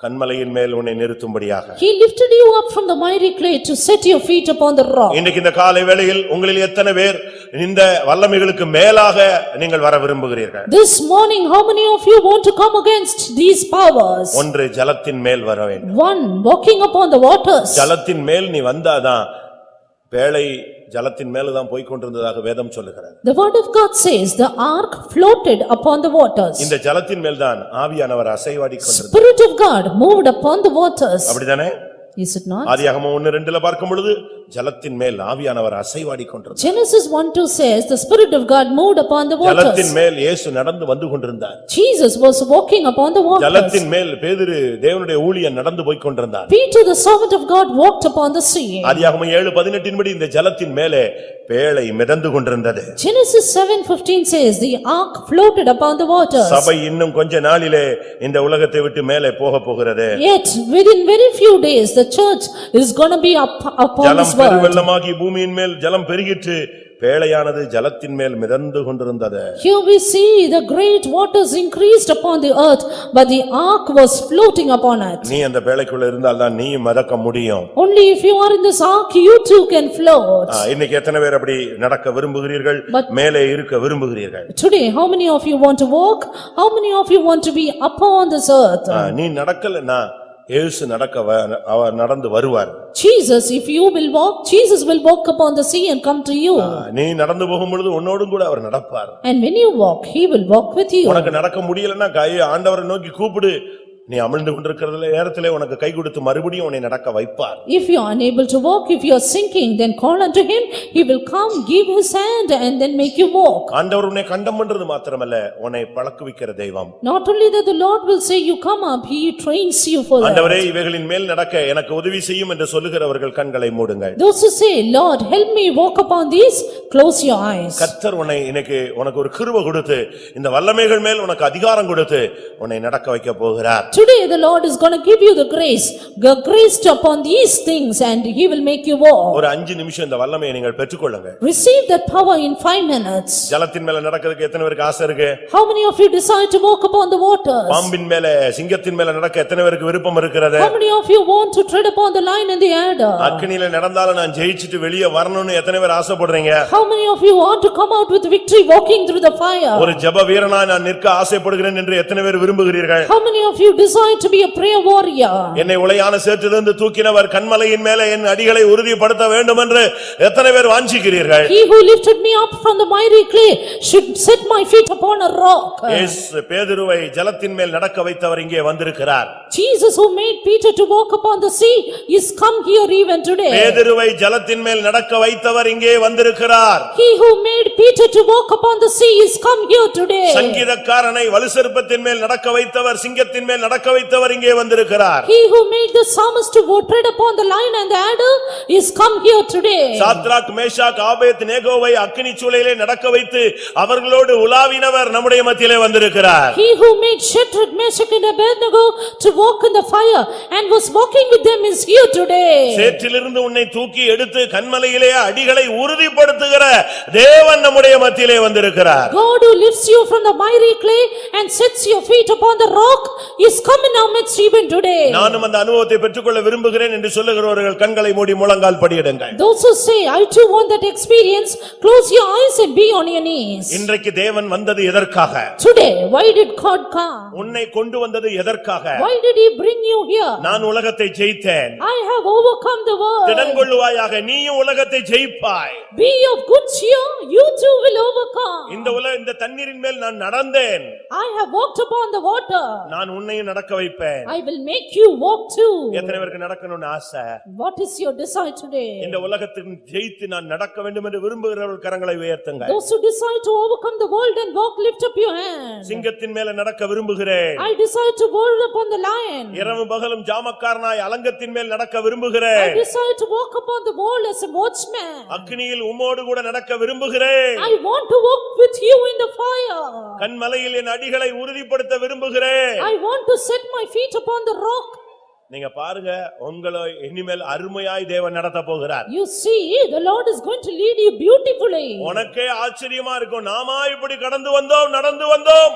A: கன்மலையின் மேல் உன்னை நிறுத்தும்படியாக.
B: He lifted you up from the miry clay to set your feet upon the rock.
A: இன்னைக்கு இந்த காலை வேளையில் உங்களில் எத்தனை பேர் இந்த வல்லமைகளுக்கு மேலாக நீங்கள் வர விரும்புகிறீர்கள்?
B: This morning how many of you want to come against these powers?
A: ஒன்று, ஜலத்தின் மேல் வர வேண்டும்.
B: One, walking upon the waters.
A: ஜலத்தின் மேல் நீ வந்தாதான் பேழை ஜலத்தின் மேலதான் போய் கொண்டிருந்ததாக வேதம் சொல்லுகிறது.
B: The word of God says the ark floated upon the waters.
A: இந்த ஜலத்தின் மேல்தான் ஆவியானவர் அசைவாடி கொண்டிருந்தார்.
B: Spirit of God moved upon the waters.
A: அப்படிதானே?
B: Is it not?
A: ஆதியாகமம் 1:2 பார்க்கும் பொழுது ஜலத்தின் மேல் ஆவியானவர் அசைவாடி கொண்டிருந்தார்.
B: Genesis 1:2 says the Spirit of God moved upon the waters.
A: ஜலத்தின் மேல் இயேசு நடந்து வந்து கொண்டிருந்தார்.
B: Jesus was walking upon the waters.
A: ஜலத்தின் மேல் பேதுரு தேவனுடைய ஊழியன் நடந்து போய் கொண்டிருந்தார்.
B: Peter the servant of God walked upon the sea.
A: ஆதியாகமம் 7:18 படி இந்த ஜலத்தின் மேலே பேழை மிதந்து கொண்டிருந்தது.
B: Genesis 7:15 says the ark floated upon the waters.
A: சபை இன்னும் கொஞ்ச நாளிலே இந்த உலகத்தை விட்டு மேலே போக போகிறது.
B: Yet within very few days the church is going to be upon the word.
A: பெருவெள்ளமாகி பூமியின் மேல் ஜலம் பெருகிற்று, பேழையானது ஜலத்தின் மேல் மிதந்து கொண்டிருந்தது.
B: Here we see the great waters increased upon the earth, but the ark was floating upon it.
A: நீ அந்த பேழைக்குள்ள இருந்தால்தான் நீ மிதக்க முடியும்.
B: Only if you are in this ark, you too can float.
A: இன்னைக்கு எத்தனை பேர் அப்படி நடக்க விரும்புகிறீர்கள், மேலே இருக்க விரும்புகிறீர்கள்?
B: Today, how many of you want to walk? How many of you want to be upon this earth?
A: நீ நடக்கலன்னா இயேசு அவர் நடந்து வருவார்.
B: Jesus, if you will walk, Jesus will walk upon the sea and come to you.
A: நீ நடந்து போகும்பொழுது உன்னோடும் கூட அவர் நடப்பார்.
B: And when you walk, he will walk with you.
A: உனக்கு நடக்க முடியலன்னா ஆண்டவரை நோக்கி கூப்பிடு, நீ அமிழ்ந்து கொண்டிருக்கிறதுல நேரத்திலே உனக்கு கை கொடுத்து மறுபடியும் உன்னை நடக்க வைப்பார்.
B: If you are unable to walk, if you are sinking, then call unto him, he will come, give his hand and then make you walk.
A: ஆண்டவர் உன்னை கண்டம் பண்றது மாத்திரமல்ல, உன்னை பழக்குவிக்கிற தெய்வம்.
B: Not only that the Lord will say you come up, he trains you for that.
A: ஆண்டவரே இவைகளின் மேல் நடக்க எனக்கு உதவி செய்யும் என்று சொல்லுகிறவர்கள் கண்களை மூடுங்கள்.
B: Those who say, Lord, help me walk upon these, close your eyes.
A: கர்த்தர் உன்னை இன்னைக்கு உனக்கு ஒரு கிருபை கொடுத்து, இந்த வல்லமைகள் மேல் உனக்கு அதிகாரம் கொடுத்து உன்னை நடக்க வைக்க போகிறார்.
B: Today the Lord is going to give you the grace upon these things and he will make you walk.
A: ஒரு 5 நிமிஷம் இந்த வல்லமையை நீங்கள் பெற்றுக்கொள்ளுங்க.
B: Receive that power in 5 minutes.
A: ஜலத்தின் மேல நடக்கிறதுக்கு எத்தனை பேருக்கு ஆசை இருக்கு?
B: How many of you desire to walk upon the waters?
A: பாம்பின் மேல சிங்கத்தின் மேல நடக்க எத்தனை பேருக்கு விருப்பம் இருக்கிறது?
B: How many of you want to tread upon the lion and the adder?
A: அக்கினியில நடந்தாலும் நான் ஜெயிச்சிட்டு வெளியே வரணும்னு எத்தனை பேர் ஆசைப்படுறீங்க?
B: How many of you want to come out with victory walking through the fire?
A: ஒரு ஜெப வீரனா நான் நிற்க ஆசைப்படுகிறேன் என்று எத்தனை பேர் விரும்புகிறீர்கள்?
B: How many of you desire to be a prayer warrior?
A: என்னை உளையான சேற்றிலிருந்து தூக்கினவர் கன்மலையின் மேலே என் அடிகளை உறுதிப்படுத்த வேண்டும் என்று எத்தனை பேர் வாஞ்சிக்கிறீர்கள்?
B: He who lifted me up from the miry clay should set my feet upon a rock.
A: பேதுருவை ஜலத்தின் மேல் நடக்க வைத்தவர் இங்கே வந்திருக்கிறார்.
B: Jesus who made Peter to walk upon the sea is come here even today.
A: பேதுருவை ஜலத்தின் மேல் நடக்க வைத்தவர் இங்கே வந்திருக்கிறார்.
B: He who made Peter to walk upon the sea is come here today.
A: சங்கீதக்காரனை வலுசர்ப்பத்தின் மேல் நடக்க வைத்தவர், சிங்கத்தின் மேல் நடக்க வைத்தவர் இங்கே வந்திருக்கிறார்.
B: He who made the psalmist to tread upon the lion and the adder is come here today.
A: Shadrach, Meshach, ஆபேத்நேகோவை அக்கினி சூளையிலே நடக்க வைத்து அவர்களோடு உலாவினவர் நம்முடைய மத்தியிலே வந்திருக்கிறார்.
B: He who made Shadrach, Meshach and Abednego to walk in the fire and was walking with them is here today.
A: சேற்றிலிருந்து உன்னை தூக்கி எடுத்து கன்மலையிலே அடிகளை உறுதிப்படுத்துகிற தேவன் நம்முடைய மத்தியிலே வந்திருக்கிறார்.
B: God who lifts you from the miry clay and sets your feet upon the rock is come in our midst even today.
A: நானும் அந்த அனுபவத்தை பெற்றுக்கொள்ள விரும்புகிறேன் என்று சொல்லுகிறவர்கள் கண்களை மூடி முழங்கால் படியிடுங்கள்.
B: Those who say I too want that experience, close your eyes and be on your knees.
A: இன்றைக்கு தேவன் வந்தது எதற்காக?
B: Today why did God come?
A: உன்னை கொண்டு வந்தது எதற்காக?
B: Why did he bring you here?
A: நான் உலகத்தை ஜெயித்தேன்.
B: I have overcome the world.
A: திடன் கொள்ளுவாயாக, நீயும் உலகத்தை ஜெயிப்பாய்.
B: Be of good cheer, you too will overcome.
A: இந்த தண்ணீரின் மேல் நான் நடந்தேன்.
B: I have walked upon the water.
A: நான் உன்னையும் நடக்க வைப்பேன்.
B: I will make you walk too.
A: எத்தனை பேருக்கு நடக்கணும்னு ஆசை?
B: What is your desire today?
A: இந்த உலகத்தின் ஜெயித்து நான் நடக்க வேண்டும் என்று விரும்புகிறவர்கள் கரங்களை உயர்த்துங்க.
B: Those who desire to overcome the world and walk, lift up your hand.
A: சிங்கத்தின் மேல நடக்க விரும்புகிறேன்.
B: I desire to walk upon the lion.
A: இரவு பகலும் ஜாமக்காரனாய் அலங்கத்தின் மேல் நடக்க விரும்புகிறேன்.
B: I desire to walk upon the wall as a watchman.
A: அக்கினியில் உம்மோடு கூட நடக்க விரும்புகிறேன்.
B: I want to walk with you in the fire.
A: கன்மலையில் என் அடிகளை உறுதிப்படுத்த விரும்புகிறேன்.
B: I want to set my feet upon the rock.
A: நீங்க பாருங்க, உங்களை இனிமேல் அருமையாய் தேவன் நடத்த போகிறார்.
B: You see, the Lord is going to lead you beautifully.
A: உனக்கே ஆச்சரியமா இருக்கும், நாமா இப்படி கடந்து வந்தோம், நடந்து வந்தோம்.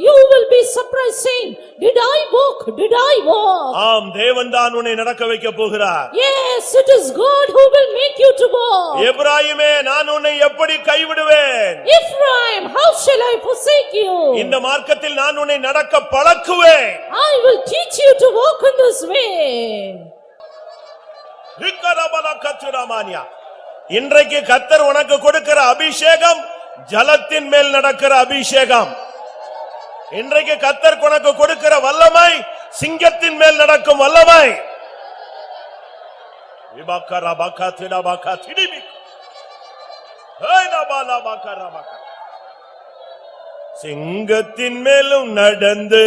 B: You will be surprised saying, did I walk? Did I walk?
A: ஆம், தேவன் தான் உன்னை நடக்க வைக்க போகிறார்.
B: Yes, it is God who will make you to walk.
A: எப்ராயிமே, நான் உன்னை எப்படி கைவிடுவேன்?
B: Ephraim, how shall I forsake you?
A: இந்த மார்க்கத்தில் நான் உன்னை நடக்க பழக்குவேன்.
B: I will teach you to walk in this way.
A: இன்றைக்கு கர்த்தர் உனக்கு கொடுக்கிற அபிஷேகம் ஜலத்தின் மேல் நடக்கிற அபிஷேகம். இன்றைக்கு கர்த்தர் உனக்கு கொடுக்கிற வல்லமை சிங்கத்தின் மேல் நடக்கும் வல்லமை. சிங்கத்தின் மேலும் நடந்து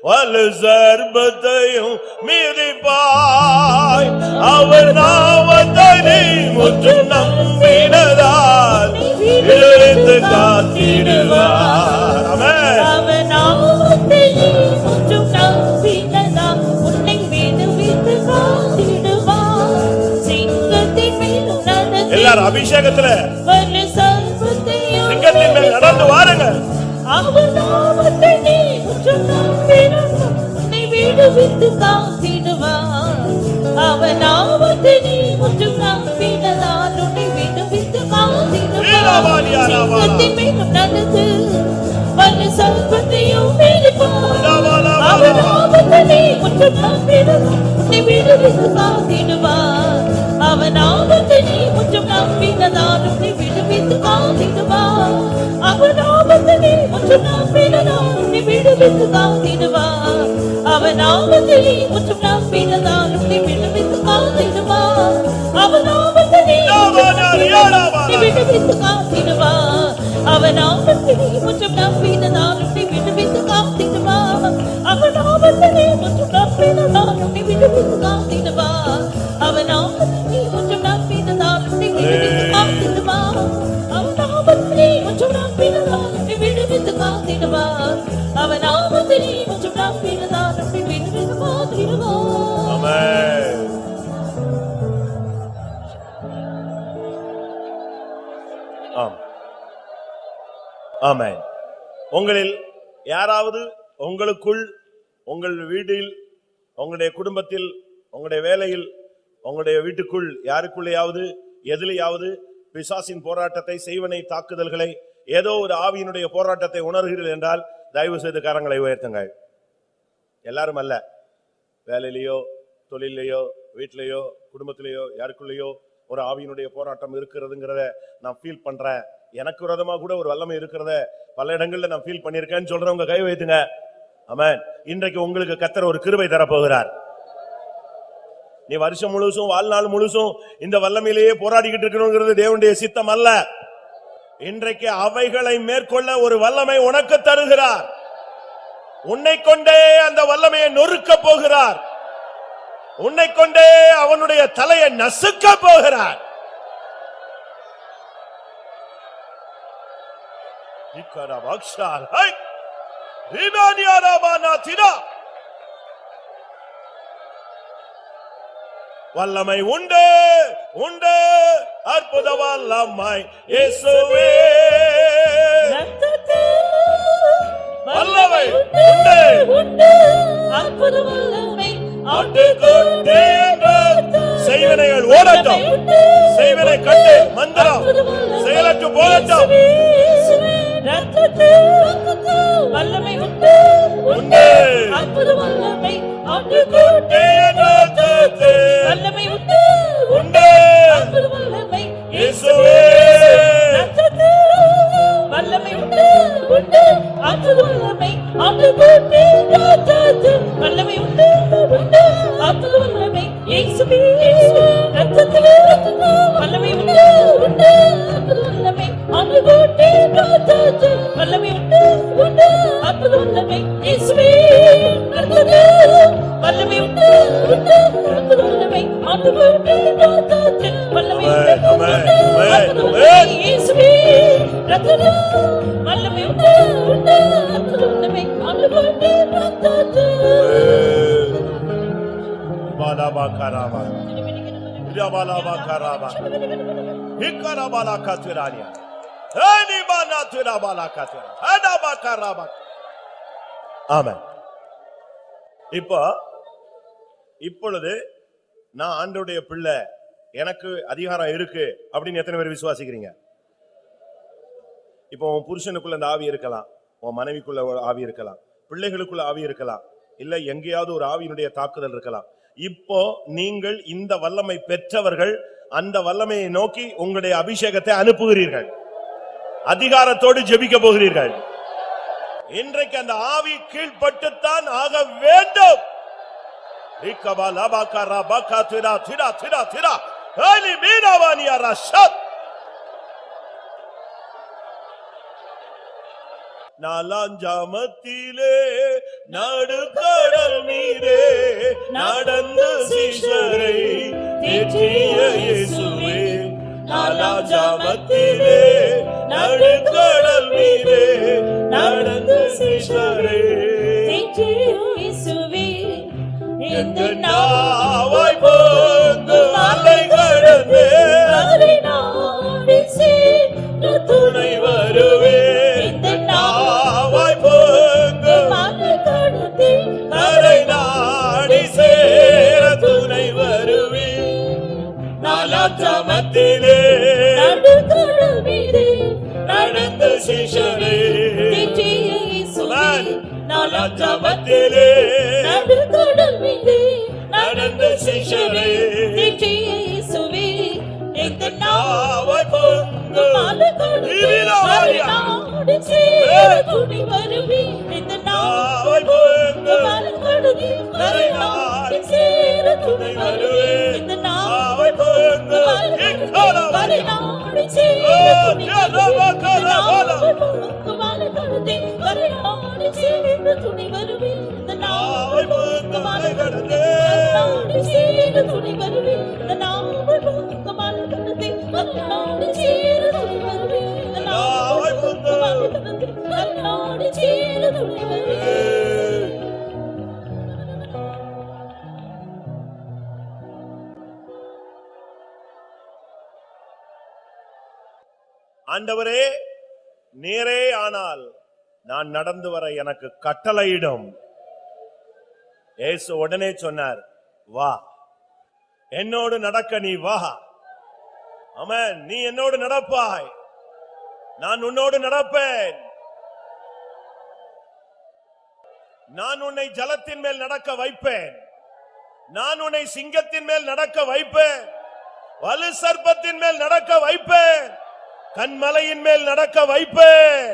A: வலு சர்பத்தையும் மீறிப்பாய். அவர் நாமத்தை நீ முற்றும் நம்பினதால் இழுத்து காத்திடுவார். ஆமென்.
E: அவர் நாமத்தை நீ முற்றும் நம்பினதால் உன்னை விடுவித்து காத்திடுவார்.
A: அபிஷேகத்துல
E: வல்ல சர்வத்தையும்
A: சிங்கத்தின் மேல் நடந்து வாருங்க.
E: அவர் நாமத்தை நீ முற்றும் நம்பினார் உன்னை விடுவித்து காத்திடுவார். அவர் நாமத்தை நீ முற்றும் நம்பினதால் உன்னை விடுவித்து காத்திடுவார். சிங்கத்தின் மேலும் நடந்து வல்ல சர்வத்தையும் மீறிப்பார். அவர் நாமத்தை நீ முற்றும் நம்பினதால் உன்னை விடுவித்து காத்திடுவார். அவர் நாமத்தை நீ முற்றும் நம்பினதால் உன்னை விடுவித்து காத்திடுவார். அவர் நாமத்தை நீ முற்றும் நம்பினதால் உன்னை விடுவித்து காத்திடுவார். அவர் நாமத்தை நீ முற்றும் நம்பினதால் உன்னை விடுவித்து காத்திடுவார். அவர் நாமத்தை நீ விடுவித்து காத்திடுவார். அவர் நாமத்தை நீ முற்றும் நம்பினதால் உன்னை விடுவித்து காத்திடுவார். அவர் நாமத்தை நீ முற்றும் நம்பினதால் உன்னை விடுவித்து காத்திடுவார். அவர் நாமத்தை நீ முற்றும் நம்பினதால் உன்னை விடுவித்து காத்திடுவார். அவர் நாமத்தை நீ முற்றும் நம்பினதால் உன்னை விடுவித்து காத்திடுவார். அவர் நாமத்தை நீ முற்றும் நம்பினதால் உன்னை விடுவித்து காத்திடுவார்.
A: ஆமென். ஆம். ஆமென். உங்களில் யாராவது உங்களுக்குள், உங்கள் வீட்டில், உங்களுடைய குடும்பத்தில், உங்களுடைய வேலையில், உங்களுடைய வீட்டுக்குள் யாருக்குள்ளேயாவது எதிலையாவது பிசாசின் போராட்டத்தை, செய்வனை தாக்குதல்களை, ஏதோ ஒரு ஆவியினுடைய போராட்டத்தை உணர்கிறீர்கள் என்றால் தயவு செய்து கரங்களை உயர்த்துங்கள். எல்லாரும் அல்ல, வேலையிலேயோ தொழிலையோ வீட்டிலேயோ குடும்பத்திலேயோ யாருக்குள்ளேயோ ஒரு ஆவியினுடைய போராட்டம் இருக்கிறதுங்கிறத நான் ஃபீல் பண்றேன். எனக்கு விரோதமா கூட ஒரு வல்லமை இருக்கிறத பல இடங்கள்ல நான் ஃபீல் பண்ணியிருக்கேன்னு சொல்றவங்க கை வைத்துங்க. ஆமென். இன்றைக்கு உங்களுக்கு கர்த்தர் ஒரு கிருபை தரப்போகிறார். நீ வருஷம் முழுசும் வாழ்நாள் முழுசும் இந்த வல்லமையிலேயே போராடிக்கிட்டு இருக்கணுங்கிறது தேவனுடைய சித்தம் அல்ல. இன்றைக்கு அவைகளை மேற்கொள்ள ஒரு வல்லமை உனக்கு தருகிறார். உன்னை கொண்டே அந்த வல்லமையை நொறுக்க போகிறார். உன்னை கொண்டே அவனுடைய தலையை நசுக்க போகிறார். வல்லமை உண்டு, உண்டு, அற்புத வல்லமை இயேசுவே. வல்லமை உண்டு,
E: உண்டு, அற்புத வல்லமை
A: ஆட்டுக்குட்டி செய்வனைகள் ஓடட்டும், செய்வனை கண்டு மந்திரம் செயலற்று போகட்டும்.
E: வல்லமை உண்டு,
A: உண்டு,
E: அற்புத வல்லமை ஆட்டுக்குட்டி வல்லமை உண்டு,
A: உண்டு,
E: அற்புத வல்லமை
A: இயேசுவே.
E: வல்லமை உண்டு, உண்டு, அற்புத வல்லமை ஆட்டுக்குட்டி வல்லமை உண்டு, உண்டு, அற்புத வல்லமை இயேசுவே. வல்லமை உண்டு, உண்டு, அற்புத வல்லமை ஆட்டுக்குட்டி வல்லமை உண்டு, உண்டு, அற்புத வல்லமை இயேசுவே. வல்லமை உண்டு, உண்டு, அற்புத வல்லமை ஆட்டுக்குட்டி வல்லமை உண்டு, உண்டு, அற்புத வல்லமை இயேசுவே. வல்லமை உண்டு, உண்டு, அற்புத வல்லமை ஆட்டுக்குட்டி
A: பாலாபாகாராபா இராபாலாபாகாராபா இக்கராபாலாகாத்விரானியா ஏனிபானாத்விராபாலாகாத்விரா அடாபாகாராபா. ஆமென். இப்பொழுது நான் ஆண்டவருடைய பிள்ளை, எனக்கு அதிகாரம் இருக்கு அப்படின்னு எத்தனை பேர் விசுவாசிக்கிறீங்க? இப்போ உன் புருஷனுக்குள்ள அந்த ஆவி இருக்கலாம், உன் மனைவிக்குள்ள ஒரு ஆவி இருக்கலாம், பிள்ளைகளுக்குள்ள ஆவி இருக்கலாம், இல்ல எங்கேயாவது ஒரு ஆவியினுடைய தாக்குதல் இருக்கலாம். இப்போ நீங்கள் இந்த வல்லமை பெற்றவர்கள் அந்த வல்லமையை நோக்கி உங்களுடைய அபிஷேகத்தை அனுப்புகிறீர்கள், அதிகாரத்தோடு ஜெபிக்க போகிறீர்கள். இன்றைக்கு அந்த ஆவி கீழ்பட்டுத்தான் ஆக வேண்டும். நாலாஞ்சாமத்திலே நடுக்கடல் மீதே நடந்து சீஷரை தேற்றிய இயேசுவே. நாலாஞ்சாமத்திலே நடுக்கடல் மீதே நடந்து சீஷரை
E: தேற்றிய இயேசுவே.
A: எந்த நாவாய் போந்து அலை கடந்து நீ சேர துணை வருவி நாலாந்தமத்திலே
E: நடுக்கடல் மீது
A: நடந்த சிஷ்யரே
E: தேற்றிய இயேசுவே
A: நாலாந்தமத்திலே
E: நடுக்கடல் மீது
A: நடந்த சிஷ்யரே
E: தேற்றிய இயேசுவே எந்த
A: நாவை பொங்கு
E: நாடு கொடுத்து நாடு சேர துணி வருவி எந்த
A: நாவை பொங்கு
E: நாடு கொடுத்து நாடு சேர துணி வருவி எந்த
A: நாவை பொங்கு
E: நாடு சேர துணி துணி வருவி இந்த நாவை பொங்கு நாடு சேர துணி வருவி இந்த நாவை பொங்கு நாடு சேர துணி வருவி இந்த நாவை பொங்கு நாடு சேர துணி வருவி.
A: ஆண்டவரே, நீரே ஆனால் நான் நடந்து வர எனக்கு கட்டளையிடும். இயேசு உடனே சொன்னார், வா, என்னோடு நடக்க நீ வா. ஆமென். நீ என்னோடு நடப்பாய், நான் உன்னோடு நடப்பேன். நான் உன்னை ஜலத்தின் மேல் நடக்க வைப்பேன். நான் உன்னை சிங்கத்தின் மேல் நடக்க வைப்பேன். வலு சர்ப்பத்தின் மேல் நடக்க வைப்பேன். கண்மலையின் மேல் நடக்க வைப்பேன்.